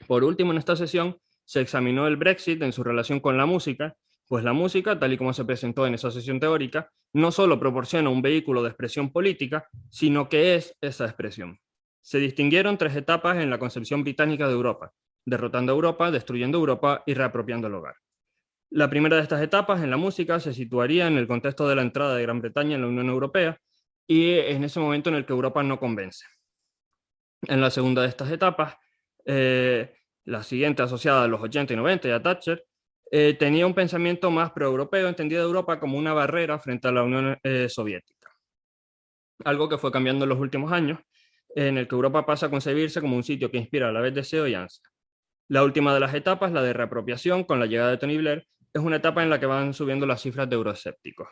Por último, en esta sesión se examinó el Brexit en su relación con la música, pues la música, tal y como se presentó en esa sesión teórica, no solo proporciona un vehículo de expresión política, sino que es esa expresión. Se distinguieron 3 etapas en la concepción británica de Europa: derrotando a Europa, destruyendo Europa y reapropiando el hogar. La primera de estas etapas en la música se situaría en el contexto de la entrada de Gran Bretaña en la Unión Europea y en ese momento en el que Europa no convence. En la segunda de estas etapas, la siguiente asociada a los 80 y 90 y a Thatcher, tenía un pensamiento más pro-europeo, entendida Europa como una barrera frente a la Unión Soviética. Algo que fue cambiando en los últimos años, en el que Europa pasa a concebirse como un sitio que inspira a la vez deseo y ansia. La última de las etapas, la de reapropiación, con la llegada de Tony Blair, es una etapa en la que van subiendo las cifras de euroescépticos.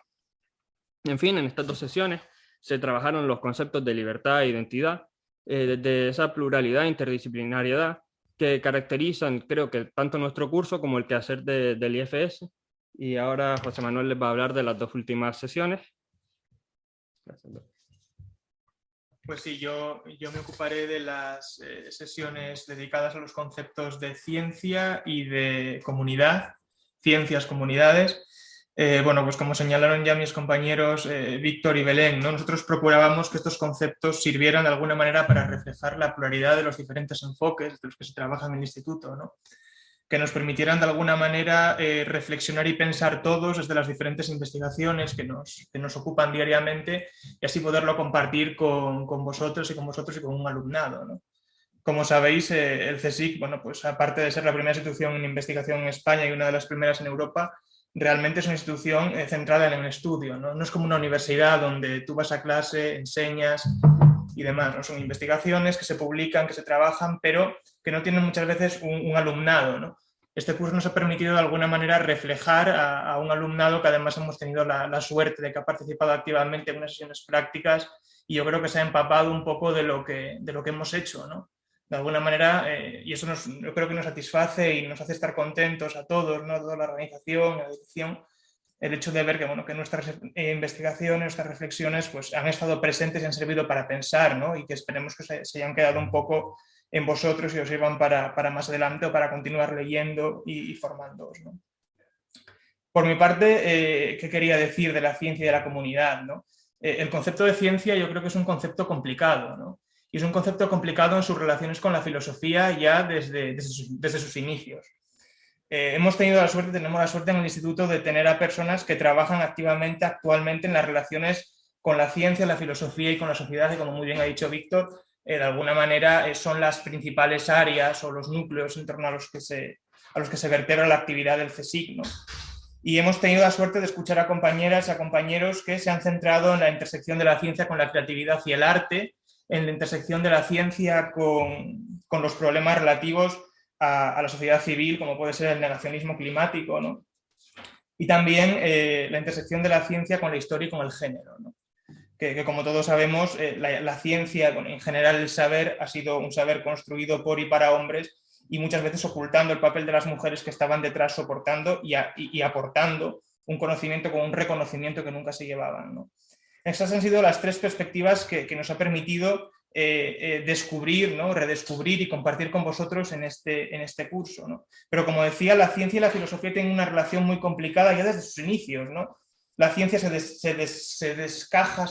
En fin, en estas 2 sesiones se trabajaron los conceptos de libertad e identidad, desde esa pluralidad e interdisciplinariedad que caracterizan, creo que tanto nuestro curso como el quehacer del IFS. Y ahora José Manuel les va a hablar de las 2 últimas sesiones. Gracias. Pues sí, yo me ocuparé de las sesiones dedicadas a los conceptos de ciencia y de comunidad, ciencias, comunidades. Bueno, pues como señalaron ya mis compañeros Víctor y Belén, ¿no? Nosotros procurábamos que estos conceptos sirvieran de alguna manera para reflejar la pluralidad de los diferentes enfoques de los que se trabaja en el instituto, ¿no? Que nos permitieran de alguna manera reflexionar y pensar todos desde las diferentes investigaciones que nos ocupan diariamente y así poderlo compartir con vosotros y con un alumnado, ¿no? Como sabéis, el CSIC, bueno, pues aparte de ser la primera institución en investigación en España y una de las primeras en Europa, realmente es una institución centrada en el estudio, ¿no? No es como una universidad donde tú vas a clase, enseñas y demás, ¿no? Son investigaciones que se publican, que se trabajan, pero que no tienen muchas veces un alumnado, ¿no? Este curso nos ha permitido de alguna manera reflejar a un alumnado que además hemos tenido la suerte de que ha participado activamente en unas sesiones prácticas y yo creo que se ha empapado un poco de lo que hemos hecho, ¿no? De alguna manera, y eso yo creo que nos satisface y nos hace estar contentos a todos, ¿no? A toda la organización, a la dirección, el hecho de ver que, bueno, que nuestras investigaciones, nuestras reflexiones pues, han estado presentes y han servido para pensar, ¿no? Y que esperemos que se hayan quedado un poco en vosotros y os sirvan para más adelante o para continuar leyendo y formándoos, ¿no? Por mi parte, ¿qué quería decir de la ciencia y de la comunidad, ¿no? El concepto de ciencia yo creo que es un concepto complicado, ¿no? Y es un concepto complicado en sus relaciones con la filosofía ya desde sus inicios. Tenemos la suerte en el instituto de tener a personas que trabajan activamente actualmente en las relaciones con la ciencia, la filosofía y con la sociedad, y como muy bien ha dicho Víctor, de alguna manera son las principales áreas o los núcleos en torno a los que se vertebra la actividad del CSIC, ¿no? Y hemos tenido la suerte de escuchar a compañeras y a compañeros que se han centrado en la intersección de la ciencia con la creatividad y el arte, en la intersección de la ciencia con los problemas relativos a la sociedad civil, como puede ser el negacionismo climático, ¿no? Y también la intersección de la ciencia con la historia y con el género, ¿no? Que como todos sabemos, la ciencia, bueno, en general el saber, ha sido un saber construido por y para hombres y muchas veces ocultando el papel de las mujeres que estaban detrás soportando y aportando un conocimiento con un reconocimiento que nunca se llevaban, ¿no? Estas han sido las 3 perspectivas que nos ha permitido descubrir, ¿no? Redescubrir y compartir con vosotros en este curso, ¿no? Pero como decía, la ciencia y la filosofía tienen una relación muy complicada ya desde sus inicios, ¿no? La ciencia se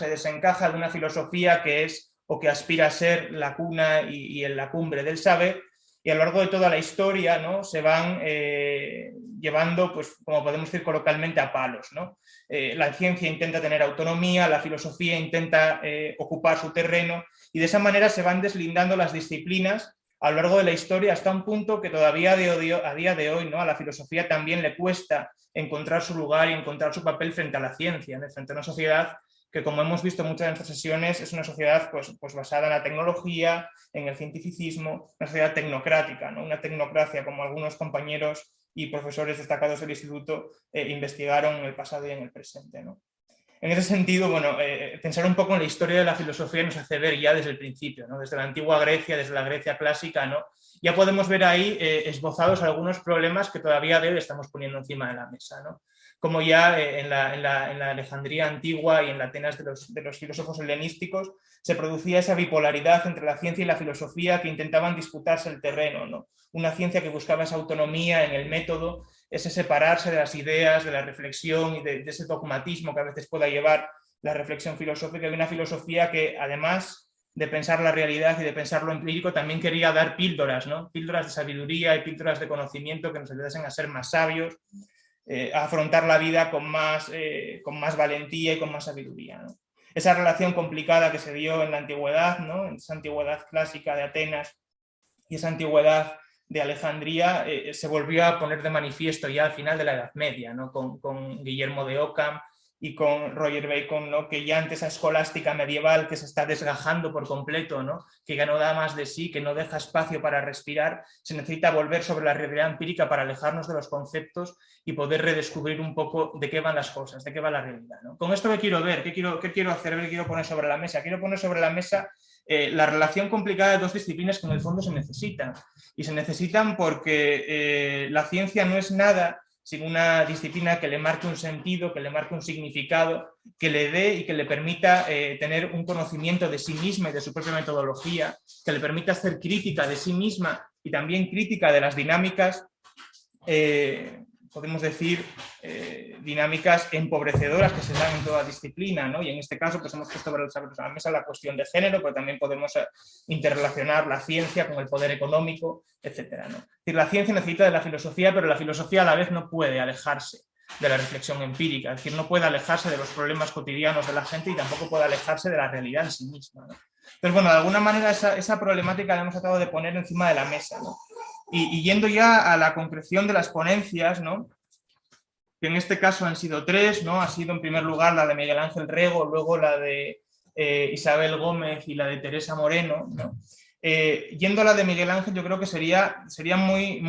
desencaja de una filosofía que es o que aspira a ser la cuna y en la cumbre del saber, y a lo largo de toda la historia, ¿no? Se van llevando, pues, como podemos decir coloquialmente, a palos, ¿no? La ciencia intenta tener autonomía, la filosofía intenta ocupar su terreno, y de esa manera se van deslindando las disciplinas a lo largo de la historia hasta un punto que todavía a día de hoy, ¿no? A la filosofía también le cuesta encontrar su lugar y encontrar su papel frente a la ciencia, ¿no? Frente a una sociedad que, como hemos visto en muchas de nuestras sesiones, es una sociedad pues basada en la tecnología, en el cientificismo, una sociedad tecnocrática, ¿no? Una tecnocracia, como algunos compañeros y profesores destacados del instituto investigaron en el pasado y en el presente, ¿no? En ese sentido, bueno, pensar un poco en la historia de la filosofía nos hace ver ya desde el principio, ¿no? Desde la antigua Grecia, desde la Grecia clásica, ¿no? Ya podemos ver ahí esbozados algunos problemas que todavía de hoy estamos poniendo encima de la mesa, ¿no? Como ya en la Alejandría antigua y en la Atenas de los filósofos helenísticos se producía esa bipolaridad entre la ciencia y la filosofía que intentaban disputarse el terreno, ¿no? Una ciencia que buscaba esa autonomía en el método, ese separarse de las ideas, de la reflexión y de ese dogmatismo que a veces pueda llevar la reflexión filosófica, y una filosofía que, además de pensar la realidad y de pensar lo empírico, también quería dar píldoras, ¿no? Píldoras de sabiduría y píldoras de conocimiento que nos ayudasen a ser más sabios, a afrontar la vida con más valentía y con más sabiduría, ¿no? Esa relación complicada que se dio en la antigüedad, ¿no? En esa antigüedad clásica de Atenas y esa antigüedad de Alejandría se volvió a poner de manifiesto ya al final de la Edad Media, ¿no? Con Guillermo de Ockham y con Roger Bacon, ¿no? Que ya ante esa escolástica medieval que se está desgajando por completo, ¿no? Que ya no da más de sí, que no deja espacio para respirar, se necesita volver sobre la realidad empírica para alejarnos de los conceptos y poder redescubrir un poco de qué van las cosas, de qué va la realidad, ¿no? Con esto, ¿qué quiero ver? ¿Qué quiero hacer? ¿Qué quiero poner sobre la mesa? Quiero poner sobre la mesa la relación complicada de dos disciplinas que en el fondo se necesitan. Y se necesitan porque la ciencia no es nada sin una disciplina que le marque un sentido, que le marque un significado, que le dé y que le permita tener un conocimiento de sí misma y de su propia metodología, que le permita hacer crítica de sí misma y también crítica de las dinámicas, podemos decir, dinámicas empobrecedoras que se dan en toda disciplina, ¿no? Y en este caso pues hemos puesto sobre la mesa la cuestión de género, pero también podemos interrelacionar la ciencia con el poder económico, etcétera, ¿no? Es decir, la ciencia necesita de la filosofía, pero la filosofía a la vez no puede alejarse de la reflexión empírica, es decir, no puede alejarse de los problemas cotidianos de la gente y tampoco puede alejarse de la realidad en sí misma, ¿no? Entonces, bueno, de alguna manera esa problemática la hemos tratado de poner encima de la mesa, ¿no? Y yendo ya a la concreción de las ponencias, ¿no? Que en este caso han sido 3, ¿no? Ha sido en primer lugar la de Miguel Ángel Rego, luego la de Isabel Gómez y la de Teresa Moreno, ¿no? Yendo a la de Miguel Ángel, yo creo que sería muy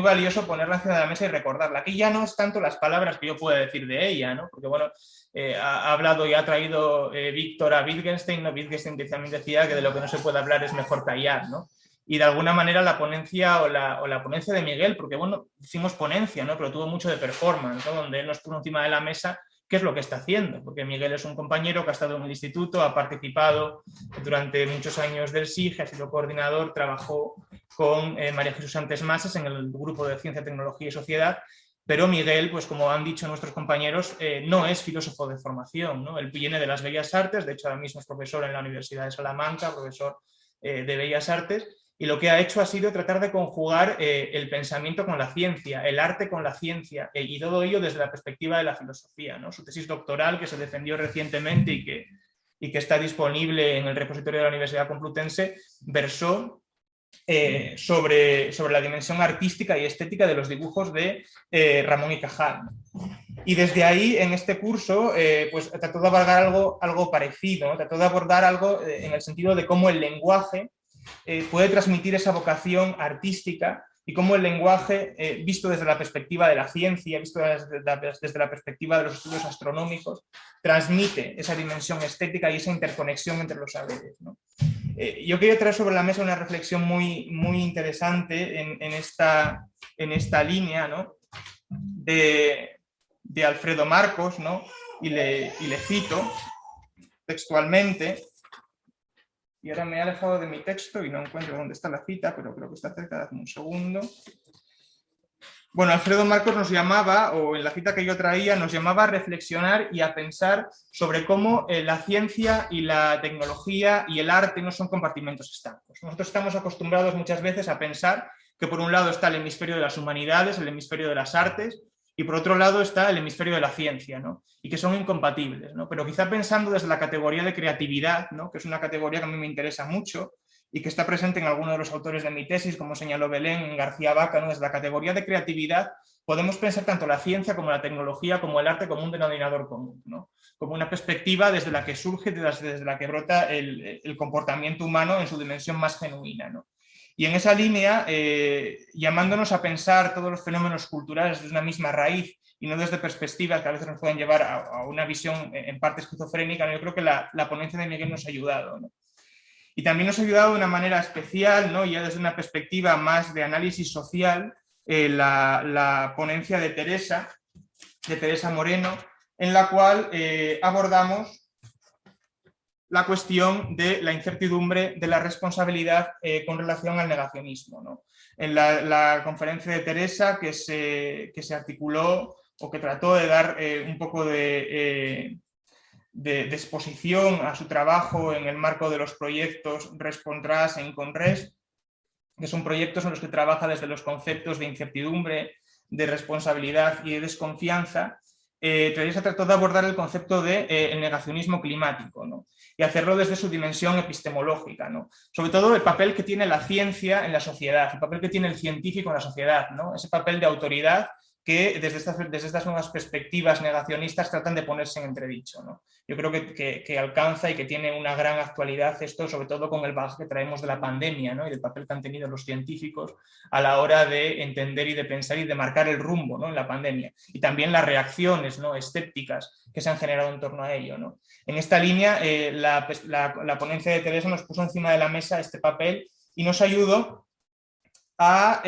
valioso ponerla encima de la mesa y recordarla. Aquí ya no es tanto las palabras que yo pueda decir de ella, ¿no? Porque bueno, ha hablado y ha traído Víctor a Wittgenstein, ¿no? Wittgenstein también decía que de lo que no se puede hablar es mejor callar, ¿no? Y de alguna manera la ponencia o la ponencia de Miguel, porque bueno, hicimos ponencia, ¿no? Pero tuvo mucho de performance, ¿no? Donde él nos puso encima de la mesa qué es lo que está haciendo, porque Miguel es un compañero que ha estado en el instituto, ha participado durante muchos años del SIG, ha sido coordinador, trabajó con María Jesús Santes Masas en el grupo de Ciencia, Tecnología y Sociedad, pero Miguel, pues como han dicho nuestros compañeros, no es filósofo de formación, ¿no? Él viene de las Bellas Artes, de hecho ahora mismo es profesor en la Universidad de Salamanca, profesor de Bellas Artes, y lo que ha hecho ha sido tratar de conjugar el pensamiento con la ciencia, el arte con la ciencia, y todo ello desde la perspectiva de la filosofía, ¿no? Su tesis doctoral, que se defendió recientemente y que está disponible en el repositorio de la Universidad Complutense, versó sobre la dimensión artística y estética de los dibujos de Ramón y Cajal. Y desde ahí, en este curso, pues trató de abordar algo parecido, ¿no? Trató de abordar algo en el sentido de cómo el lenguaje puede transmitir esa vocación artística y cómo el lenguaje, visto desde la perspectiva de la ciencia, visto desde la perspectiva de los estudios astronómicos, transmite esa dimensión estética y esa interconexión entre los saberes, ¿no? Yo quería traer sobre la mesa una reflexión muy interesante en esta línea, ¿no? de Alfredo Marcos, ¿no? y le cito textualmente. Y ahora me he alejado de mi texto y no encuentro dónde está la cita, pero creo que está cerca, dame un segundo. Bueno, Alfredo Marcos nos llamaba, o en la cita que yo traía, nos llamaba a reflexionar y a pensar sobre cómo la ciencia y la tecnología y el arte no son compartimentos estancos. Nosotros estamos acostumbrados muchas veces a pensar que por un lado está el hemisferio de las humanidades, el hemisferio de las artes, y por otro lado está el hemisferio de la ciencia, ¿no? Y que son incompatibles, ¿no? Pero quizá pensando desde la categoría de creatividad, ¿no? Que es una categoría que a mí me interesa mucho y que está presente en algunos de los autores de mi tesis, como señaló Belén, García Vaca, ¿no? Desde la categoría de creatividad podemos pensar tanto la ciencia como la tecnología como el arte como un denominador común, ¿no? Como una perspectiva desde la que surge, desde la que brota el comportamiento humano en su dimensión más genuina, ¿no? Y en esa línea, llamándonos a pensar todos los fenómenos culturales desde una misma raíz y no desde perspectivas que a veces nos pueden llevar a una visión en parte esquizofrénica, ¿no? Yo creo que la ponencia de Miguel nos ha ayudado, ¿no? Y también nos ha ayudado de una manera especial, ¿no? Ya desde una perspectiva más de análisis social, la ponencia de Teresa Moreno, en la cual abordamos la cuestión de la incertidumbre de la responsabilidad con relación al negacionismo, ¿no? En la conferencia de Teresa que se articuló o que trató de dar un poco de exposición a su trabajo en el marco de los proyectos Respontrás e Inconres, que son proyectos en los que trabaja desde los conceptos de incertidumbre, de responsabilidad y de desconfianza. Teresa trató de abordar el concepto de el negacionismo climático, ¿no? Y hacerlo desde su dimensión epistemológica, ¿no? Sobre todo el papel que tiene la ciencia en la sociedad, el papel que tiene el científico en la sociedad, ¿no? Ese papel de autoridad que desde estas nuevas perspectivas negacionistas tratan de ponerse en entredicho, ¿no? Yo creo que alcanza y que tiene una gran actualidad esto, sobre todo con el bagaje que traemos de la pandemia, ¿no? Y del papel que han tenido los científicos a la hora de entender y de pensar y de marcar el rumbo, ¿no? En la pandemia. Y también las reacciones, ¿no? Escépticas que se han generado en torno a ello, ¿no? En esta línea, la ponencia de Teresa nos puso encima de la mesa este papel y nos ayudó a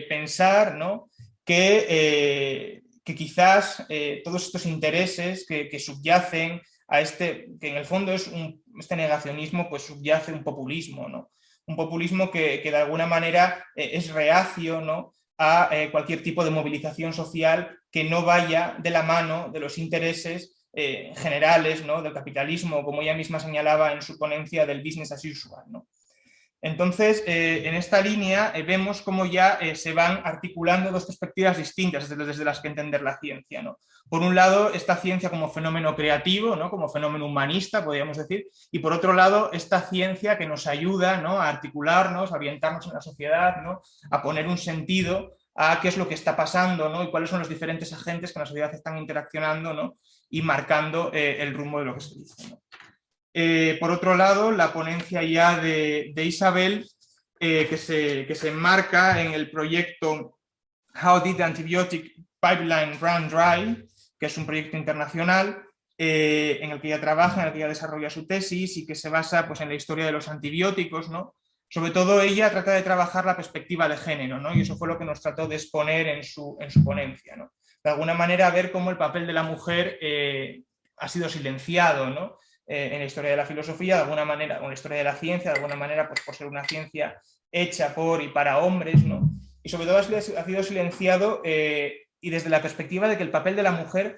pensar, ¿no? Que quizás todos estos intereses que subyacen a que en el fondo es este negacionismo, pues subyace un populismo, ¿no? Un populismo que de alguna manera es reacio, ¿no? A cualquier tipo de movilización social que no vaya de la mano de los intereses generales, ¿no? Del capitalismo, como ella misma señalaba en su ponencia del business as usual, ¿no? Entonces, en esta línea vemos cómo ya se van articulando dos perspectivas distintas desde las que entender la ciencia, ¿no? Por un lado, esta ciencia como fenómeno creativo, ¿no? Como fenómeno humanista, podríamos decir, y por otro lado, esta ciencia que nos ayuda, ¿no? A articularnos, a orientarnos en la sociedad, ¿no? A poner un sentido a qué es lo que está pasando, ¿no? Y cuáles son los diferentes agentes que en la sociedad están interaccionando, ¿no? Y marcando el rumbo de lo que se dice, ¿no? Por otro lado, la ponencia ya de Isabel, que se enmarca en el proyecto How Did the Antibiotic Pipeline Run Dry, que es un proyecto internacional en el que ella trabaja, en el que ella desarrolla su tesis y que se basa, pues, en la historia de los antibióticos, ¿no? Sobre todo ella trata de trabajar la perspectiva de género, ¿no? Y eso fue lo que nos trató de exponer en su ponencia, ¿no? De alguna manera ver cómo el papel de la mujer ha sido silenciado, ¿no? En la historia de la filosofía, de alguna manera, o en la historia de la ciencia, de alguna manera, pues por ser una ciencia hecha por y para hombres, ¿no? Y sobre todo ha sido silenciado y desde la perspectiva de que el papel de la mujer,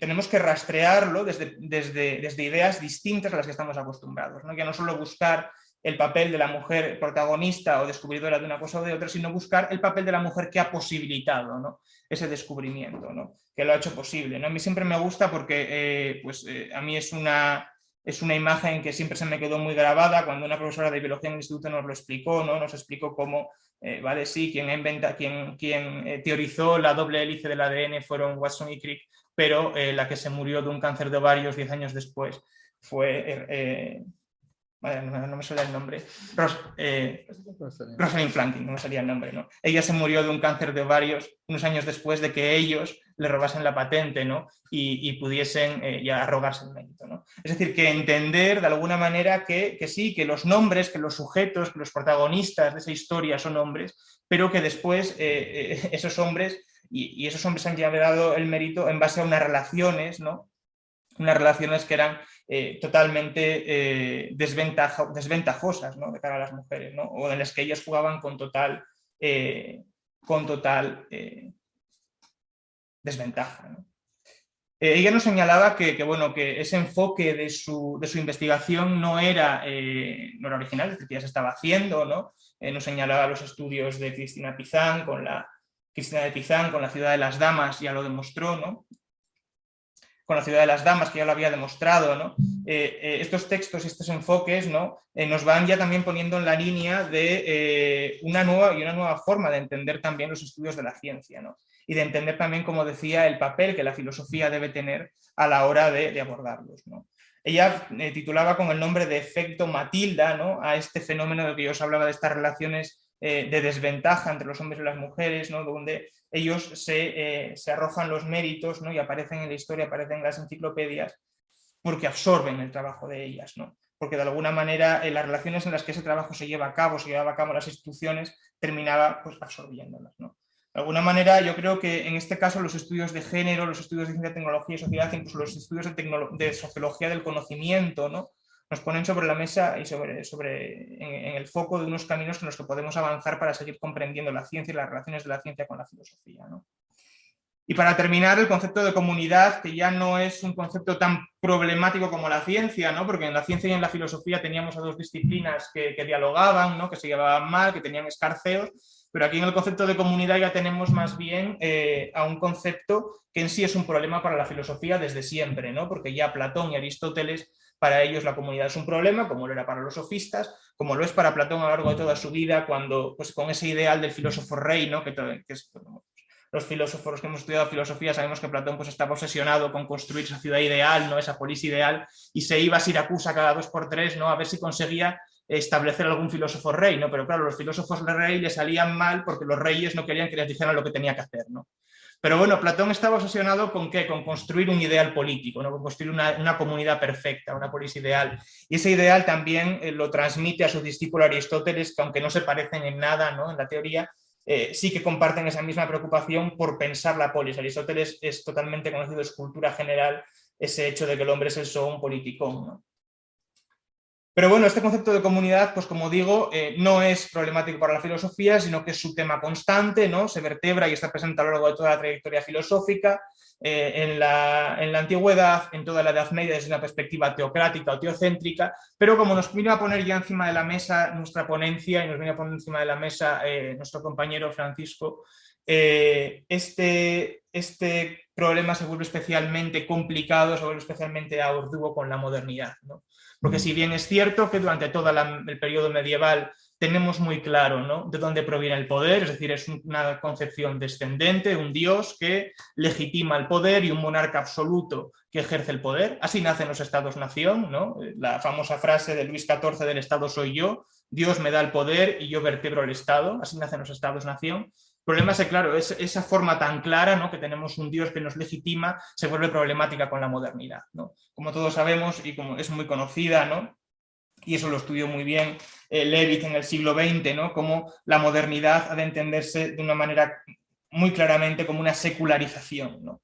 tenemos que rastrearlo desde ideas distintas a las que estamos acostumbrados, ¿no? Ya no solo buscar el papel de la mujer protagonista o descubridora de una cosa o de otra, sino buscar el papel de la mujer que ha posibilitado, ¿no? Ese descubrimiento, ¿no? Que lo ha hecho posible, ¿no? A mí siempre me gusta porque a mí es una imagen que siempre se me quedó muy grabada cuando una profesora de biología en el instituto nos lo explicó, ¿no? Nos explicó cómo, vale, sí, quien teorizó la doble hélice del ADN fueron Watson y Crick, pero la que se murió de un cáncer de ovarios 10 años después fue... no me salía el nombre. Rosalind Franklin, no me salía el nombre, ¿no? Ella se murió de un cáncer de ovarios unos años después de que ellos le robasen la patente, ¿no? Y pudiesen ya arrogarse el mérito, ¿no? Es decir, que entender de alguna manera que sí, que los nombres, que los sujetos, que los protagonistas de esa historia son hombres, pero que después esos hombres y esos hombres han llevado el mérito en base a unas relaciones, ¿no? Unas relaciones que eran totalmente desventajosas, ¿no? De cara a las mujeres, ¿no? O en las que ellas jugaban con total desventaja, ¿no? Ella nos señalaba que ese enfoque de su investigación no era original, es decir, que ya se estaba haciendo, ¿no? Nos señalaba los estudios de Cristina de Pizan con la Ciudad de las Damas, ya lo demostró, ¿no? con La ciudad de las damas, que ya lo había demostrado, ¿no? Estos textos y estos enfoques, ¿no? Nos van ya también poniendo en la línea de una nueva forma de entender también los estudios de la ciencia, ¿no? Y de entender también, como decía, el papel que la filosofía debe tener a la hora de abordarlos, ¿no? Ella titulaba con el nombre de efecto Matilda, ¿no? A este fenómeno de que yo os hablaba, de estas relaciones de desventaja entre los hombres y las mujeres, ¿no? Donde ellos se arrojan los méritos, ¿no? Y aparecen en la historia, aparecen en las enciclopedias, porque absorben el trabajo de ellas, ¿no? Porque de alguna manera las relaciones en las que ese trabajo se llevaba a cabo en las instituciones, terminaba pues absorbiéndolas, ¿no? De alguna manera, yo creo que en este caso los estudios de género, los estudios de ciencia, tecnología y sociedad, incluso los estudios de sociología del conocimiento, ¿no? Nos ponen sobre la mesa y en el foco de unos caminos en los que podemos avanzar para seguir comprendiendo la ciencia y las relaciones de la ciencia con la filosofía, ¿no? Y para terminar, el concepto de comunidad, que ya no es un concepto tan problemático como la ciencia, ¿no? Porque en la ciencia y en la filosofía teníamos a dos disciplinas que dialogaban, ¿no? Que se llevaban mal, que tenían escarceos, pero aquí en el concepto de comunidad ya tenemos más bien a un concepto que en sí es un problema para la filosofía desde siempre, ¿no? Porque ya Platón y Aristóteles, para ellos la comunidad es un problema, como lo era para los sofistas, como lo es para Platón a lo largo de toda su vida, cuando, pues, con ese ideal del filósofo rey, ¿no? que es, los filósofos que hemos estudiado filosofía sabemos que Platón pues, estaba obsesionado con construir esa ciudad ideal, ¿no? Esa polis ideal, y se iba a Siracusa cada 2 por 3, ¿no? A ver si conseguía establecer algún filósofo rey, ¿no? Pero claro, los filósofos rey le salían mal porque los reyes no querían que les dijeran lo que tenía que hacer, ¿no? Pero bueno, Platón estaba obsesionado con ¿qué? Con construir un ideal político, ¿no? Con construir una comunidad perfecta, una polis ideal. Y ese ideal también lo transmite a su discípulo Aristóteles, que aunque no se parecen en nada, ¿no? En la teoría, sí que comparten esa misma preocupación por pensar la polis. Aristóteles es totalmente conocido, es cultura general, ese hecho de que el hombre es el son politicón, ¿no? Pero bueno, este concepto de comunidad, pues como digo, no es problemático para la filosofía, sino que es su tema constante, ¿no? Se vertebra y está presente a lo largo de toda la trayectoria filosófica, en la antigüedad, en toda la Edad Media, desde una perspectiva teocrática o teocéntrica, pero como nos vino a poner ya encima de la mesa nuestra ponencia y nos viene a poner encima de la mesa nuestro compañero Francisco, este problema se vuelve especialmente complicado, se vuelve especialmente arduo con la modernidad, ¿no? Porque si bien es cierto que durante todo el periodo medieval tenemos muy claro, ¿no? De dónde proviene el poder, es decir, es una concepción descendente, un dios que legitima el poder y un monarca absoluto que ejerce el poder. Así nacen los estados-nación, ¿no? La famosa frase de Luis XIV del Estado soy yo, Dios me da el poder y yo vertebro el Estado, así nacen los estados-nación. El problema es que, claro, esa forma tan clara, ¿no? Que tenemos un Dios que nos legitima, se vuelve problemática con la modernidad, ¿no? Como todos sabemos y como es muy conocida, ¿no? Y eso lo estudió muy bien Levitt en el siglo XX, ¿no? Cómo la modernidad ha de entenderse de una manera muy claramente como una secularización, ¿no?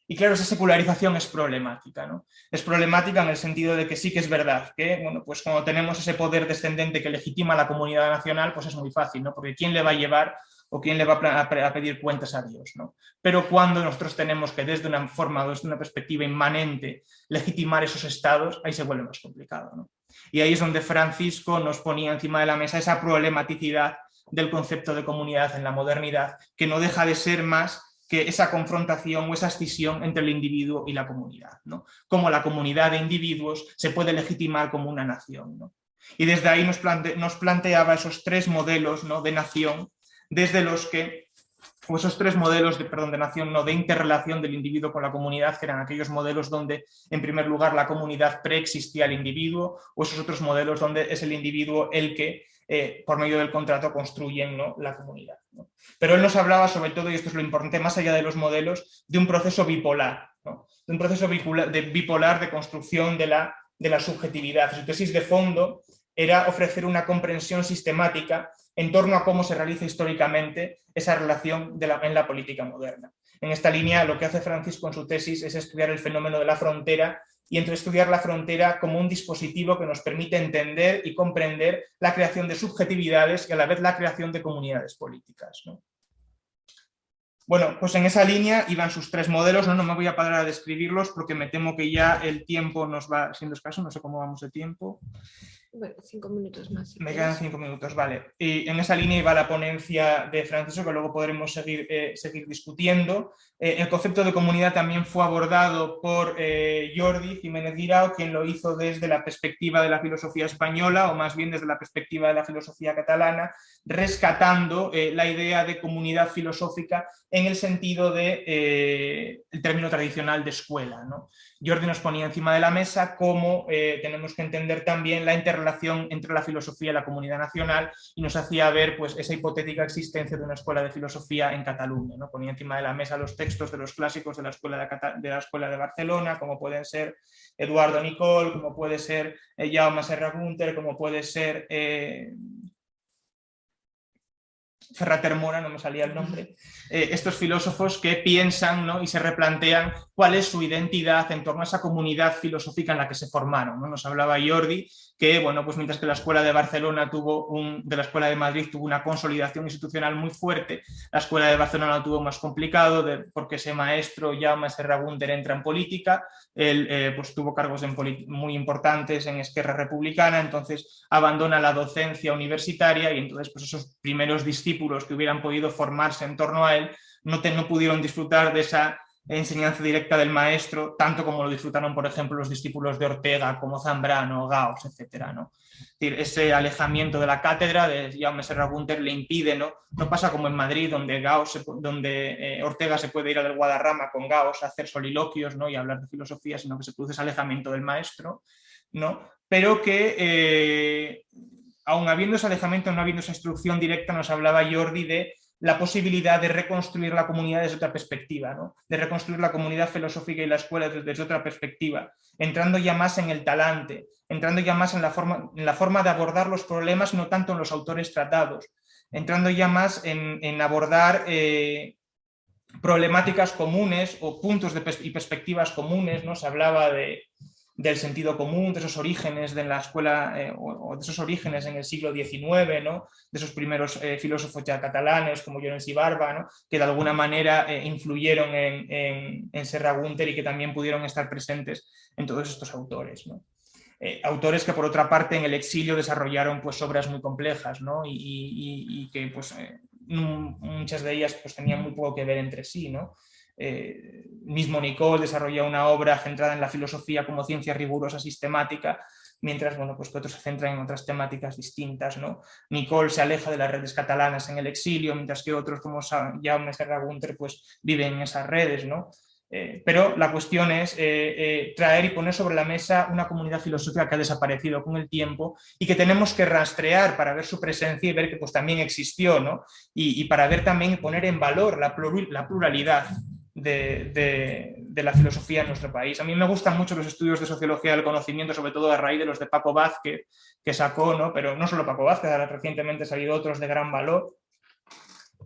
Y claro, esa secularización es problemática, ¿no? Es problemática en el sentido de que sí que es verdad que, bueno, pues cuando tenemos ese poder descendente que legitima a la comunidad nacional, pues es muy fácil, ¿no? Porque ¿quién le va a llevar o quién le va a pedir cuentas a Dios, ¿no? Pero cuando nosotros tenemos que desde una forma, desde una perspectiva inmanente, legitimar esos estados, ahí se vuelve más complicado, ¿no? Y ahí es donde Francisco nos ponía encima de la mesa esa problematicidad del concepto de comunidad en la modernidad, que no deja de ser más que esa confrontación o esa escisión entre el individuo y la comunidad, ¿no? Cómo la comunidad de individuos se puede legitimar como una nación, ¿no? Y desde ahí nos planteaba esos 3 modelos, ¿no? De nación, desde los que, o esos 3 modelos de nación, no, de interrelación del individuo con la comunidad, que eran aquellos modelos donde, en primer lugar, la comunidad preexistía al individuo, o esos otros modelos donde es el individuo el que, por medio del contrato, construyen, ¿no? La comunidad, ¿no? Pero él nos hablaba sobre todo, y esto es lo importante, más allá de los modelos, de un proceso bipolar, ¿no? De un proceso bipolar de construcción de la subjetividad. Su tesis de fondo era ofrecer una comprensión sistemática en torno a cómo se realiza históricamente esa relación en la política moderna. En esta línea, lo que hace Francisco en su tesis es estudiar el fenómeno de la frontera y estudiar la frontera como un dispositivo que nos permite entender y comprender la creación de subjetividades y a la vez la creación de comunidades políticas, ¿no? Bueno, pues en esa línea iban sus 3 modelos, no me voy a parar a describirlos porque me temo que ya el tiempo nos va siendo escaso, no sé cómo vamos de tiempo. Bueno, 5 minutos más. Si Me quieres. quedan 5 minutos, vale. Y en esa línea iba la ponencia de Francesco, que luego podremos seguir discutiendo. El concepto de comunidad también fue abordado por Jordi Jiménez Guirao, quien lo hizo desde la perspectiva de la filosofía española, o más bien desde la perspectiva de la filosofía catalana, rescatando la idea de comunidad filosófica en el sentido de el término tradicional de escuela, ¿no? Jordi nos ponía encima de la mesa cómo tenemos que entender también la interrelación entre la filosofía y la comunidad nacional, y nos hacía ver pues, esa hipotética existencia de una escuela de filosofía en Cataluña, ¿no? Ponía encima de la mesa los textos de los clásicos de la escuela de Barcelona, como pueden ser Eduardo Nicol, como puede ser Jaume Serra Gunter, como puede ser Ferrater Mora, no me salía el nombre, estos filósofos que piensan, ¿no? y se replantean cuál es su identidad en torno a esa comunidad filosófica en la que se formaron, ¿no? Nos hablaba Jordi que, bueno, pues mientras que la Escuela de Barcelona de la Escuela de Madrid tuvo una consolidación institucional muy fuerte, la Escuela de Barcelona lo tuvo más complicado porque ese maestro, Jaume Serra Gunter, entra en política, él pues tuvo cargos muy importantes en Esquerra Republicana, entonces abandona la docencia universitaria y entonces pues esos primeros discípulos que hubieran podido formarse en torno a él no pudieron disfrutar de esa enseñanza directa del maestro, tanto como lo disfrutaron, por ejemplo, los discípulos de Ortega, como Zambrano, Gauss, etc., ¿no? Es decir, ese alejamiento de la cátedra de Jaume Serra Gunter le impide, ¿no? No pasa como en Madrid, donde Ortega se puede ir al Guadarrama con Gauss a hacer soliloquios, ¿no? y hablar de filosofía, sino que se produce ese alejamiento del maestro, ¿no? Pero que, aun habiendo ese alejamiento, no habiendo esa instrucción directa, nos hablaba Jordi de la posibilidad de reconstruir la comunidad desde otra perspectiva, ¿no? de reconstruir la comunidad filosófica y la escuela desde otra perspectiva, entrando ya más en el talante, entrando ya más en la forma de abordar los problemas, no tanto en los autores tratados, entrando ya más en abordar problemáticas comunes o puntos y perspectivas comunes, ¿no? Se hablaba del sentido común, de esos orígenes de la escuela o de esos orígenes en el siglo XIX, ¿no? de esos primeros filósofos ya catalanes como Llorens y Barba, ¿no? que de alguna manera influyeron en Serra Gunter y que también pudieron estar presentes en todos estos autores, ¿no? Autores que por otra parte en el exilio desarrollaron pues, obras muy complejas, ¿no? y que pues, muchas de ellas pues, tenían muy poco que ver entre sí, ¿no? Mismo Nicol desarrolla una obra centrada en la filosofía como ciencia rigurosa sistemática, mientras bueno, pues que otros se centran en otras temáticas distintas, ¿no? Nicol se aleja de las redes catalanas en el exilio, mientras que otros como Jaume Serra Gunter pues, viven en esas redes, ¿no? Pero la cuestión es traer y poner sobre la mesa una comunidad filosófica que ha desaparecido con el tiempo y que tenemos que rastrear para ver su presencia y ver que pues, también existió, ¿no? y para ver también y poner en valor la pluralidad de la filosofía en nuestro país. A mí me gustan mucho los estudios de sociología del conocimiento, sobre todo a raíz de los de Paco Vázquez, que sacó, ¿no? Pero no solo Paco Vázquez, recientemente han salido otros de gran valor,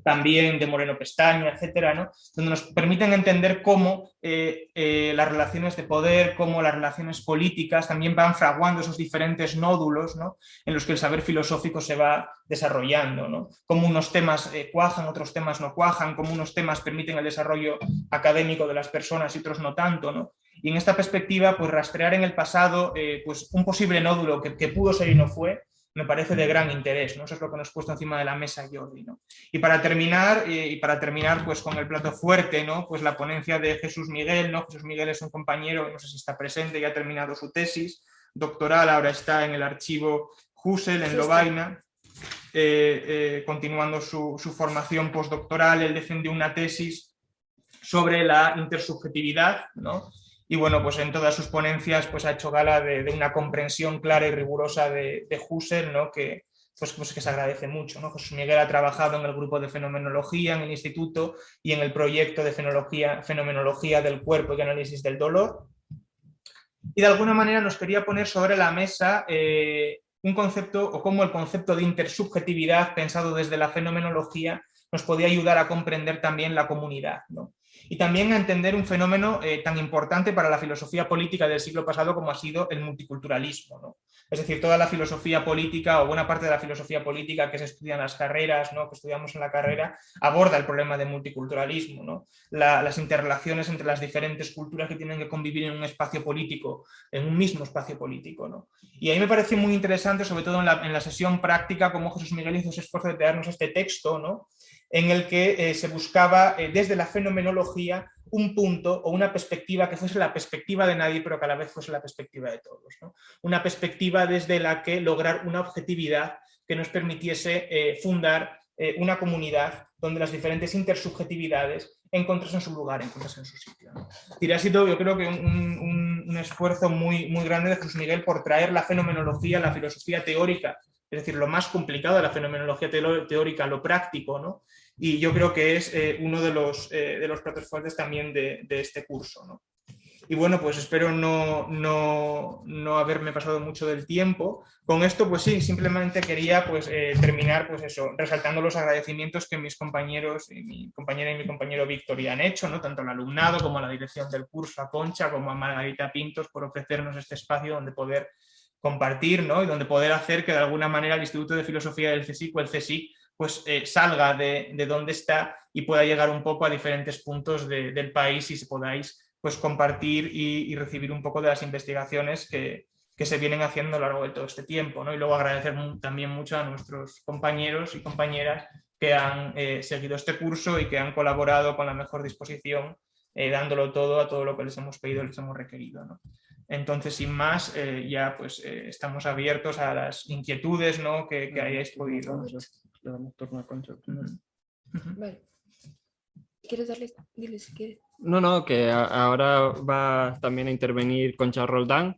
también de Moreno Pestaña, etcétera, ¿no? Donde nos permiten entender cómo las relaciones de poder, cómo las relaciones políticas también van fraguando esos diferentes nódulos, ¿no? en los que el saber filosófico se va desarrollando, ¿no? Cómo unos temas cuajan, otros temas no cuajan, cómo unos temas permiten el desarrollo académico de las personas y otros no tanto, ¿no? Y en esta perspectiva, pues rastrear en el pasado pues, un posible nódulo que pudo ser y no fue, me parece de gran interés, ¿no? Eso es lo que nos ha puesto encima de la mesa Jordi, ¿no? Y para terminar pues con el plato fuerte, ¿no? Pues la ponencia de Jesús Miguel, ¿no? Jesús Miguel es un compañero, no sé si está presente, ya ha terminado su tesis doctoral, ahora está en el archivo Husserl en Lovaina, continuando su formación postdoctoral. Él defendió una tesis sobre la intersubjetividad, ¿no? Y bueno, pues en todas sus ponencias pues ha hecho gala de una comprensión clara y rigurosa de Husserl, ¿no? que se agradece mucho, ¿no? Jesús Miguel ha trabajado en el grupo de fenomenología en el instituto y en el proyecto de fenomenología del cuerpo y análisis del dolor. Y de alguna manera nos quería poner sobre la mesa un concepto, o cómo el concepto de intersubjetividad pensado desde la fenomenología nos podía ayudar a comprender también la comunidad, ¿no? Y también a entender un fenómeno tan importante para la filosofía política del siglo pasado como ha sido el multiculturalismo, ¿no? Es decir, toda la filosofía política o buena parte de la filosofía política que se estudia en las carreras, ¿no?, que estudiamos en la carrera, aborda el problema del multiculturalismo, ¿no? Las interrelaciones entre las diferentes culturas que tienen que convivir en un espacio político, en un mismo espacio político, ¿no? Y ahí me pareció muy interesante, sobre todo en la sesión práctica, cómo Jesús Miguel hizo ese esfuerzo de traernos este texto, ¿no?, en el que se buscaba desde la fenomenología un punto o una perspectiva que fuese la perspectiva de nadie, pero que a la vez fuese la perspectiva de todos, ¿no? Una perspectiva desde la que lograr una objetividad que nos permitiese fundar una comunidad donde las diferentes intersubjetividades encontrasen su lugar, encontrasen su sitio, ¿no? Y ha sido, yo creo que un esfuerzo muy, muy grande de Jesús Miguel por traer la fenomenología, la filosofía teórica, es decir, lo más complicado de la fenomenología teórica, lo práctico, ¿no? Y yo creo que es uno de los platos fuertes también de este curso, ¿no? Y bueno, pues espero no haberme pasado mucho del tiempo. Con esto, pues sí, simplemente quería pues, terminar pues eso, resaltando los agradecimientos que mis compañeros, y mi compañera y mi compañero Víctor ya han hecho, ¿no?, tanto al alumnado como a la dirección del curso, a Concha, como a Margarita Pintos, por ofrecernos este espacio donde poder compartir, ¿no?, y donde poder hacer que de alguna manera el Instituto de Filosofía del CSIC o el CSIC pues salga de donde está y pueda llegar un poco a diferentes puntos del país y se podáis pues compartir y recibir un poco de las investigaciones que se vienen haciendo a lo largo de todo este tiempo, ¿no? Y luego agradecer también mucho a nuestros compañeros y compañeras que han seguido este curso y que han colaborado con la mejor disposición, dándolo todo a todo lo que les hemos pedido, les hemos requerido, ¿no? Entonces, sin más, ya pues estamos abiertos a las inquietudes, ¿no?, que hayáis podido. Le damos turno a Concha. Vale. ¿Quieres darle? Dile si quieres. No, que ahora va también a intervenir Concha Roldán,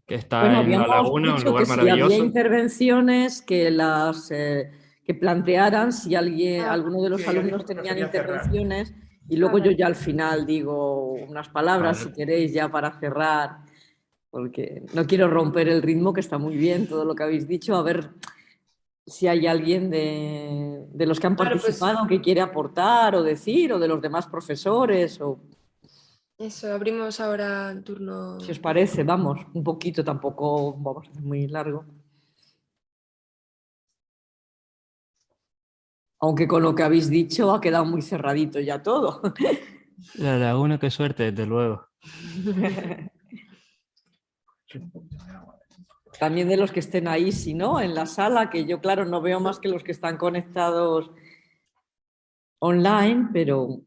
que está Bueno, en La habíamos Laguna, un dicho lugar que si maravilloso. había intervenciones, que las que plantearan si alguno de los sí, alumnos que tenían quería cerrar. intervenciones, y luego yo ya al final digo unas palabras, Vale. si queréis, ya para cerrar, porque no quiero romper el ritmo, que está muy bien todo lo que habéis dicho. A ver si hay alguien de los que han Claro, pues- participado que quiere aportar o decir, o de los demás profesores, o Eso, abrimos ahora el turno. si os parece, vamos, un poquito, tampoco vamos a hacer muy largo. Aunque con lo que habéis dicho ha quedado muy cerradito ya todo. La Laguna, qué suerte, desde luego. También de los que estén ahí, si no, en la sala, que yo, claro, no veo más que los que están conectados online, pero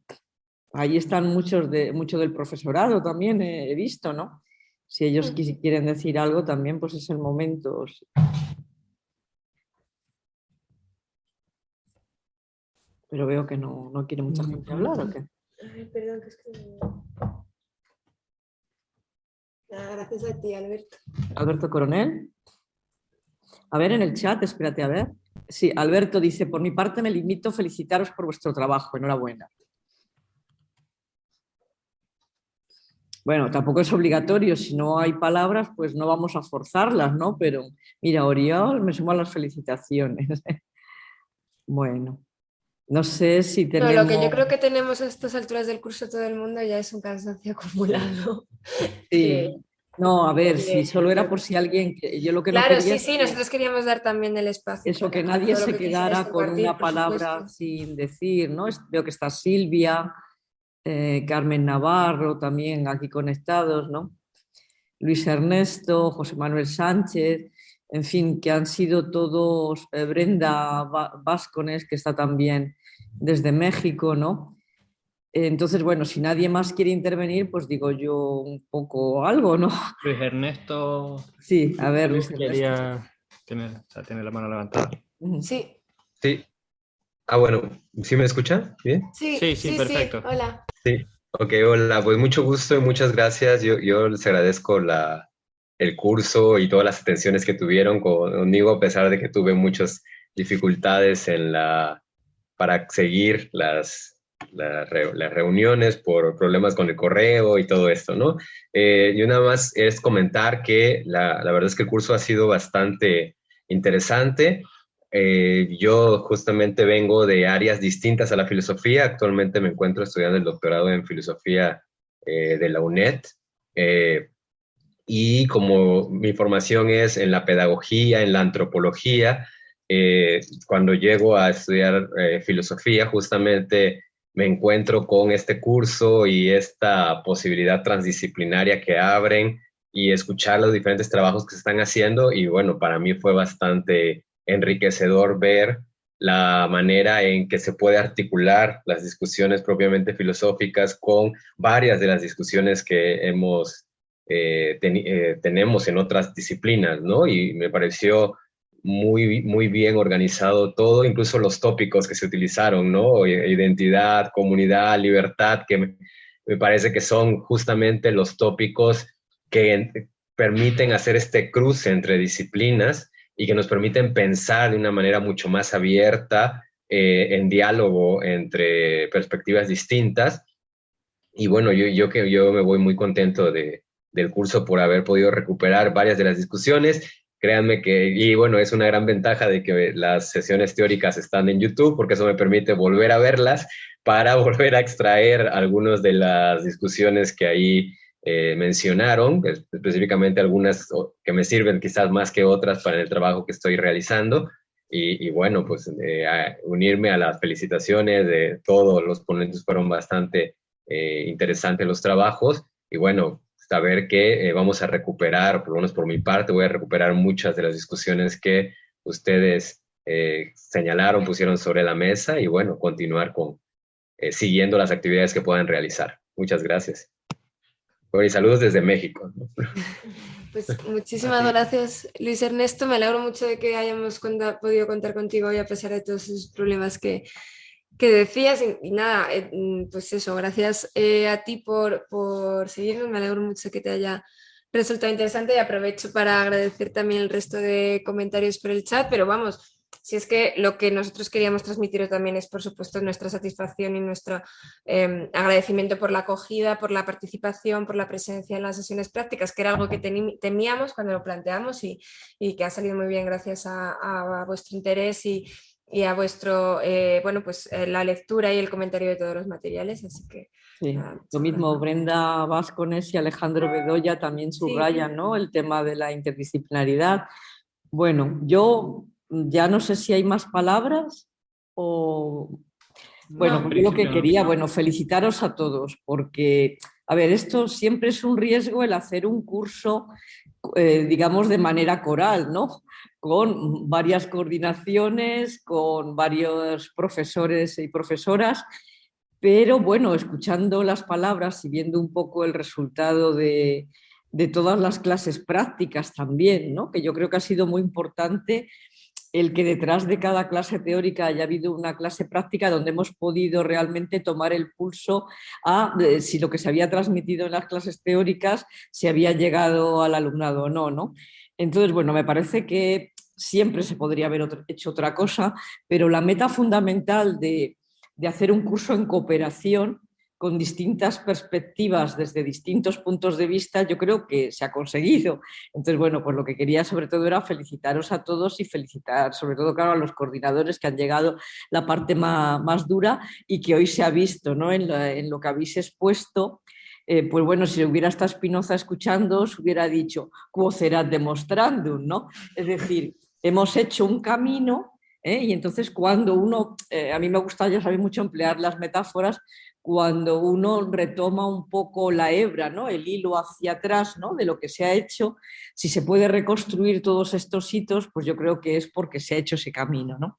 ahí están mucho del profesorado también, he visto, ¿no? Si ellos quieren decir algo también, pues es el momento. Pero veo que no quiere mucha gente hablar, ¿o qué? Ay, perdón, que es que... Nada, gracias a ti, Alberto. Alberto Coronel. A ver, en el chat, espérate, a ver. Sí, Alberto dice, por mi parte me limito a felicitaros por vuestro trabajo, enhorabuena. Bueno, tampoco es obligatorio, si no hay palabras, pues no vamos a forzarlas, ¿no? Pero mira, Oriol, me sumo a las felicitaciones. Bueno, no sé si No, tenemos... lo que yo creo que tenemos a estas alturas del curso todo el mundo ya es un cansancio acumulado. Sí. No, a ver, que- si solo era por si alguien... Yo lo que no Claro, quería sí, es que- nosotros queríamos dar también el espacio. Eso, para que nadie todo lo se que quedara quisierais con compartir, una por palabra supuesto. sin decir, ¿no? Veo que está Silvia, Carmen Navarro también aquí conectados, ¿no? Luis Ernesto, José Manuel Sánchez, en fin, que han sido todos, Brenda Váscones, que está también desde México, ¿no? Entonces, bueno, si nadie más quiere intervenir, pues digo yo un poco algo, ¿no? Luis Ernesto Sí, a ver, Luis Ernesto. quería tener la mano levantada. Sí, Sí. Ah, bueno, ¿sí me escucha? ¿Bien? Sí, perfecto. Hola. Sí. Ok, hola, pues mucho gusto y muchas gracias. Yo les agradezco el curso y todas las atenciones que tuvieron conmigo, a pesar de que tuve muchas dificultades para seguir las reuniones por problemas con el correo y todo esto, ¿no? Yo nada más es comentar que la verdad es que el curso ha sido bastante interesante. yo justamente vengo de áreas distintas a la filosofía. Actualmente me encuentro estudiando el doctorado en filosofía de la UNED. Y como mi formación es en la pedagogía, en la antropología, cuando llego a estudiar filosofía, justamente me encuentro con este curso y esta posibilidad transdisciplinaria que abren y escuchar los diferentes trabajos que se están haciendo. Y bueno, para mí fue bastante enriquecedor ver la manera en que se puede articular las discusiones propiamente filosóficas con varias de las discusiones que tenemos en otras disciplinas, ¿no? Y me pareció muy bien organizado todo, incluso los tópicos que se utilizaron, ¿no? Identidad, comunidad, libertad, que me parece que son justamente los tópicos que permiten hacer este cruce entre disciplinas y que nos permiten pensar de una manera mucho más abierta, en diálogo entre perspectivas distintas. Y bueno, yo me voy muy contento del curso por haber podido recuperar varias de las discusiones. Créanme y bueno, es una gran ventaja de que las sesiones teóricas están en YouTube, porque eso me permite volver a verlas para volver a extraer algunas de las discusiones que ahí mencionaron, específicamente algunas que me sirven quizás más que otras para el trabajo que estoy realizando. Y bueno, pues unirme a las felicitaciones de todos los ponentes. Fueron bastante interesantes los trabajos, y bueno, saber que vamos a recuperar, por lo menos por mi parte, voy a recuperar muchas de las discusiones que ustedes señalaron, pusieron sobre la mesa, y bueno, continuar siguiendo las actividades que puedan realizar. Muchas gracias. Bueno, y saludos desde México, ¿no? Pues muchísimas gracias, Luis Ernesto. Me alegro mucho de que hayamos podido contar contigo hoy a pesar de todos esos problemas que decías. Y nada, pues eso, gracias a ti por seguirnos. Me alegro mucho que te haya resultado interesante, y aprovecho para agradecer también el resto de comentarios por el chat. Pero vamos, si es que lo que nosotros queríamos transmitir también es, por supuesto, nuestra satisfacción y nuestro agradecimiento por la acogida, por la participación, por la presencia en las sesiones prácticas, que era algo que temíamos cuando lo planteamos, y que ha salido muy bien gracias a vuestro interés y a vuestro, la lectura y el comentario de todos los materiales. Así que sí, lo mismo, Brenda Vascones y Alejandro Bedoya también subrayan, ¿no?, el tema de la interdisciplinaridad. Bueno, yo ya no sé si hay más palabras o... Bueno, No, yo lo que quería, bueno, felicitaros a todos, porque, a ver, esto siempre es un riesgo, el hacer un curso, digamos, de manera coral, ¿no?, con varias coordinaciones, con varios profesores y profesoras, pero bueno, escuchando las palabras y viendo un poco el resultado de todas las clases prácticas también, ¿no?, que yo creo que ha sido muy importante el que detrás de cada clase teórica haya habido una clase práctica donde hemos podido realmente tomar el pulso a si lo que se había transmitido en las clases teóricas se había llegado al alumnado o no, ¿no? Entonces, bueno, me parece que siempre se podría haber hecho otra cosa, pero la meta fundamental de hacer un curso en cooperación con distintas perspectivas desde distintos puntos de vista, yo creo que se ha conseguido. Entonces, bueno, pues lo que quería sobre todo era felicitaros a todos y felicitar sobre todo, claro, a los coordinadores que han llegado la parte más dura y que hoy se ha visto, ¿no?, en lo que habéis expuesto. Pues bueno, si hubiera estado Spinoza escuchando, os hubiera dicho quod erat demonstrandum, ¿no? Es decir, hemos hecho un camino, y entonces cuando uno, a mí me gusta, ya sabéis, mucho emplear las metáforas, cuando uno retoma un poco la hebra, ¿no?, el hilo hacia atrás, ¿no?, de lo que se ha hecho, si se puede reconstruir todos estos hitos, pues yo creo que es porque se ha hecho ese camino, ¿no?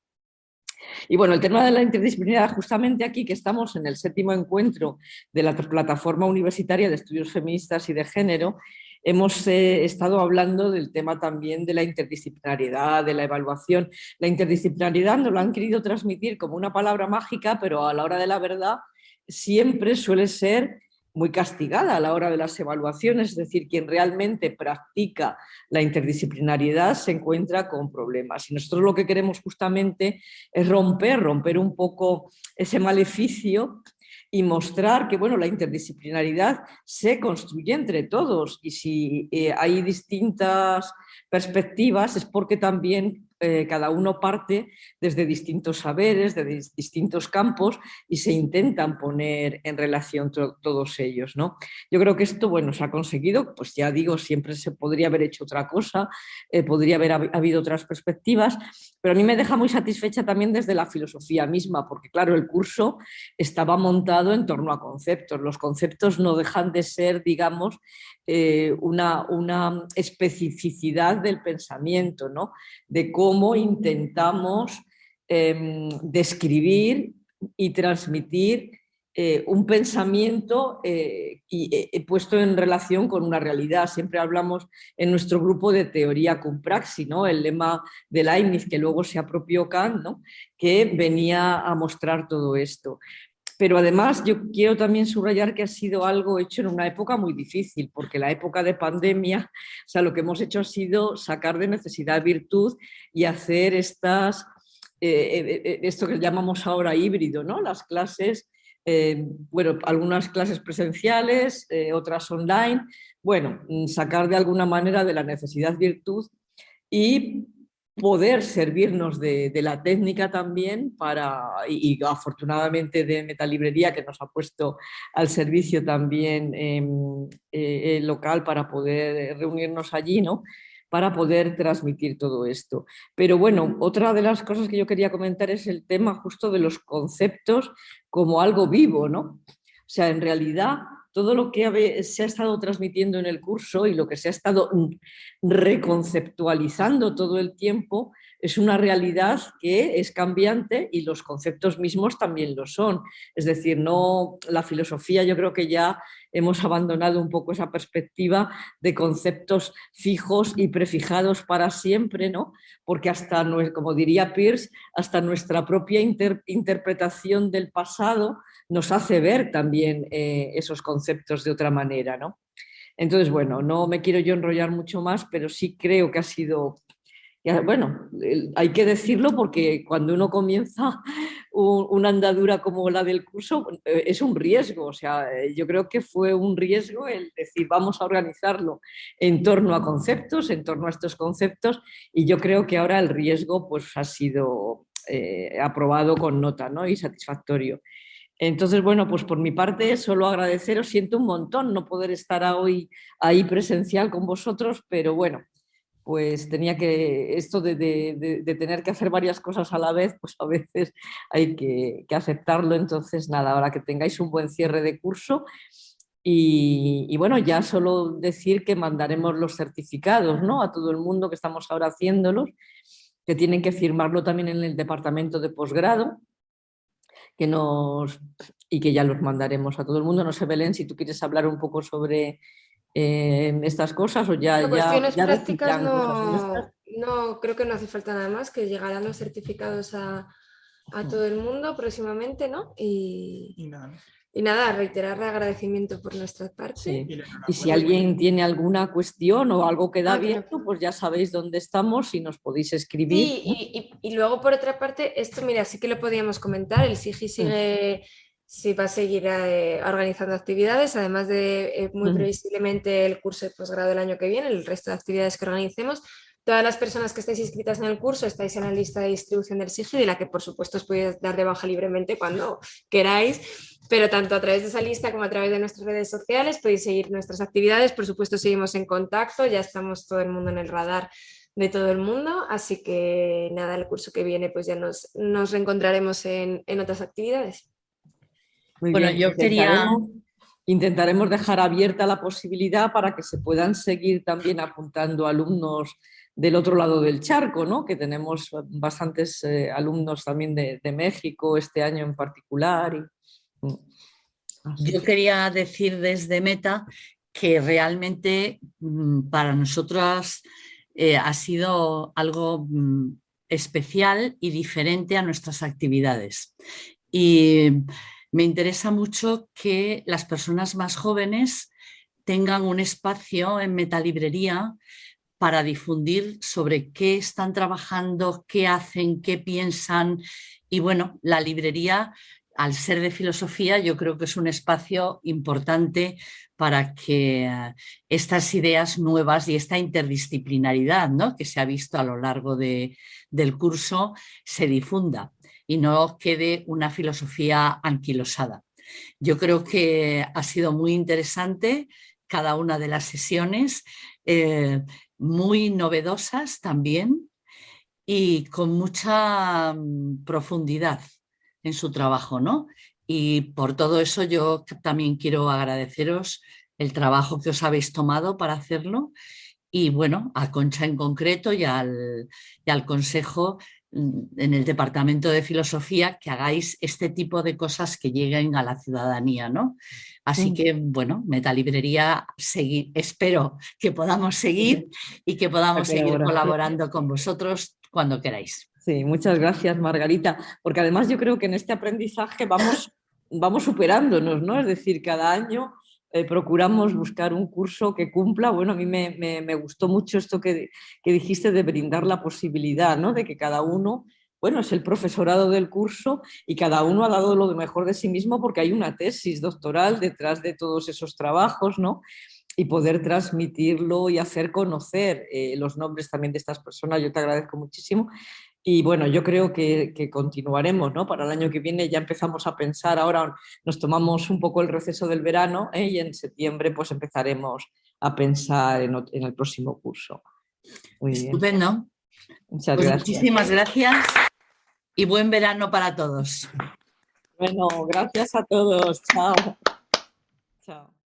Y bueno, el tema de la interdisciplinaridad, justamente aquí que estamos en el 7º encuentro de la Plataforma Universitaria de Estudios Feministas y de Género, hemos estado hablando del tema también de la interdisciplinariedad, de la evaluación. La interdisciplinariedad nos lo han querido transmitir como una palabra mágica, pero a la hora de la verdad siempre suele ser muy castigada a la hora de las evaluaciones, es decir, quien realmente practica la interdisciplinariedad se encuentra con problemas. Y nosotros lo que queremos justamente es romper un poco ese maleficio y mostrar que, bueno, la interdisciplinaridad se construye entre todos, y si hay distintas perspectivas es porque también cada uno parte desde distintos saberes, de distintos campos y se intentan poner en relación todos ellos, ¿no? Yo creo que esto, bueno, se ha conseguido, pues ya digo, siempre se podría haber hecho otra cosa, podría haber habido otras perspectivas, pero a mí me deja muy satisfecha también desde la filosofía misma, porque claro, el curso estaba montado en torno a conceptos. Los conceptos no dejan de ser, digamos, una especificidad del pensamiento, ¿no? De cómo intentamos describir y transmitir un pensamiento puesto en relación con una realidad. Siempre hablamos en nuestro grupo de teoría cum praxi, ¿no? El lema de Leibniz, que luego se apropió Kant, ¿no? Que venía a mostrar todo esto. Pero además yo quiero también subrayar que ha sido algo hecho en una época muy difícil, porque la época de pandemia, o sea, lo que hemos hecho ha sido sacar de necesidad virtud y hacer esto que llamamos ahora híbrido, ¿no? Las clases, bueno, algunas clases presenciales, otras online, bueno, sacar de alguna manera de la necesidad virtud y poder servirnos de la técnica también y afortunadamente de Metalibrería, que nos ha puesto al servicio también local para poder reunirnos allí, ¿no? Para poder transmitir todo esto. Pero bueno, otra de las cosas que yo quería comentar es el tema justo de los conceptos como algo vivo, ¿no? O sea, en realidad todo lo que se ha estado transmitiendo en el curso y lo que se ha estado reconceptualizando todo el tiempo es una realidad que es cambiante y los conceptos mismos también lo son. Es decir, no, la filosofía, yo creo que ya hemos abandonado un poco esa perspectiva de conceptos fijos y prefijados para siempre, ¿no? Porque hasta, como diría Peirce, hasta nuestra propia interpretación del pasado nos hace ver también esos conceptos de otra manera, ¿no? Entonces, bueno, no me quiero yo enrollar mucho más, pero sí creo que ha sido, bueno, hay que decirlo porque cuando uno comienza una andadura como la del curso es un riesgo, o sea, yo creo que fue un riesgo el decir vamos a organizarlo en torno a conceptos, en torno a estos conceptos, y yo creo que ahora el riesgo pues ha sido aprobado con nota, ¿no? Y satisfactorio. Entonces, bueno, pues por mi parte solo agradeceros, siento un montón no poder estar hoy ahí presencial con vosotros, pero bueno, pues tenía que, esto de tener que hacer varias cosas a la vez, pues a veces hay que aceptarlo. Entonces, nada, ahora que tengáis un buen cierre de curso y bueno, ya solo decir que mandaremos los certificados, ¿no? A todo el mundo que estamos ahora haciéndolos, que tienen que firmarlo también en el departamento de posgrado, y que ya los mandaremos a todo el mundo. No sé, Belén, si tú quieres hablar un poco sobre estas cosas o ya... Cuestiones ya prácticas no, creo que no hace falta nada más, que llegarán los certificados a todo el mundo próximamente, ¿no? Y nada, reiterar el agradecimiento por nuestra parte. Sí. Y si alguien tiene alguna cuestión o algo que da abierto, pues ya sabéis dónde estamos y nos podéis escribir. Sí, y luego por otra parte, esto mira, sí que lo podíamos comentar, el SIGI sí va a seguir organizando actividades, además de muy previsiblemente el curso de posgrado del año que viene, el resto de actividades que organicemos. Todas las personas que estáis inscritas en el curso estáis en la lista de distribución del SIGI, de la que por supuesto os podéis dar de baja libremente cuando queráis, pero tanto a través de esa lista como a través de nuestras redes sociales podéis seguir nuestras actividades. Por supuesto seguimos en contacto, ya estamos todo el mundo en el radar de todo el mundo, así que nada, el curso que viene pues ya nos reencontraremos en otras actividades. Muy bueno, bien. yo Intentaremos dejar abierta la posibilidad para que se puedan seguir también apuntando alumnos del otro lado del charco, ¿no? Que tenemos bastantes alumnos también de México este año en particular. Yo quería decir desde Meta que realmente para nosotras ha sido algo especial y diferente a nuestras actividades. Y me interesa mucho que las personas más jóvenes tengan un espacio en Metalibrería para difundir sobre qué están trabajando, qué hacen, qué piensan. Y bueno, la librería al ser de filosofía, yo creo que es un espacio importante para que estas ideas nuevas y esta interdisciplinaridad, ¿no?, que se ha visto a lo largo del curso se difunda y no quede una filosofía anquilosada. Yo creo que ha sido muy interesante cada una de las sesiones, muy novedosas también y con mucha profundidad en su trabajo, ¿no? Y por todo eso yo también quiero agradeceros el trabajo que os habéis tomado para hacerlo y bueno, a Concha en concreto y al Consejo en el Departamento de Filosofía que hagáis este tipo de cosas que lleguen a la ciudadanía, ¿no? Así que, bueno, Metalibrería, espero que podamos seguir y que podamos seguir colaborando con vosotros cuando queráis. Sí, muchas gracias, Margarita, porque además yo creo que en este aprendizaje vamos superándonos, ¿no? Es decir, cada año procuramos buscar un curso que cumpla. Bueno, a mí me gustó mucho esto que dijiste de brindar la posibilidad, ¿no?, de que cada uno, bueno, es el profesorado del curso y cada uno ha dado lo mejor de sí mismo porque hay una tesis doctoral detrás de todos esos trabajos, ¿no? Y poder transmitirlo y hacer conocer los nombres también de estas personas. Yo te agradezco muchísimo. Y bueno, yo creo que continuaremos, ¿no? Para el año que viene ya empezamos a pensar, ahora nos tomamos un poco el receso del verano y en septiembre pues empezaremos a pensar en el próximo curso. Muy estupendo. Bien. Muchas pues gracias. Muchísimas gracias y buen verano para todos. Bueno, gracias a todos. Chao. Chao.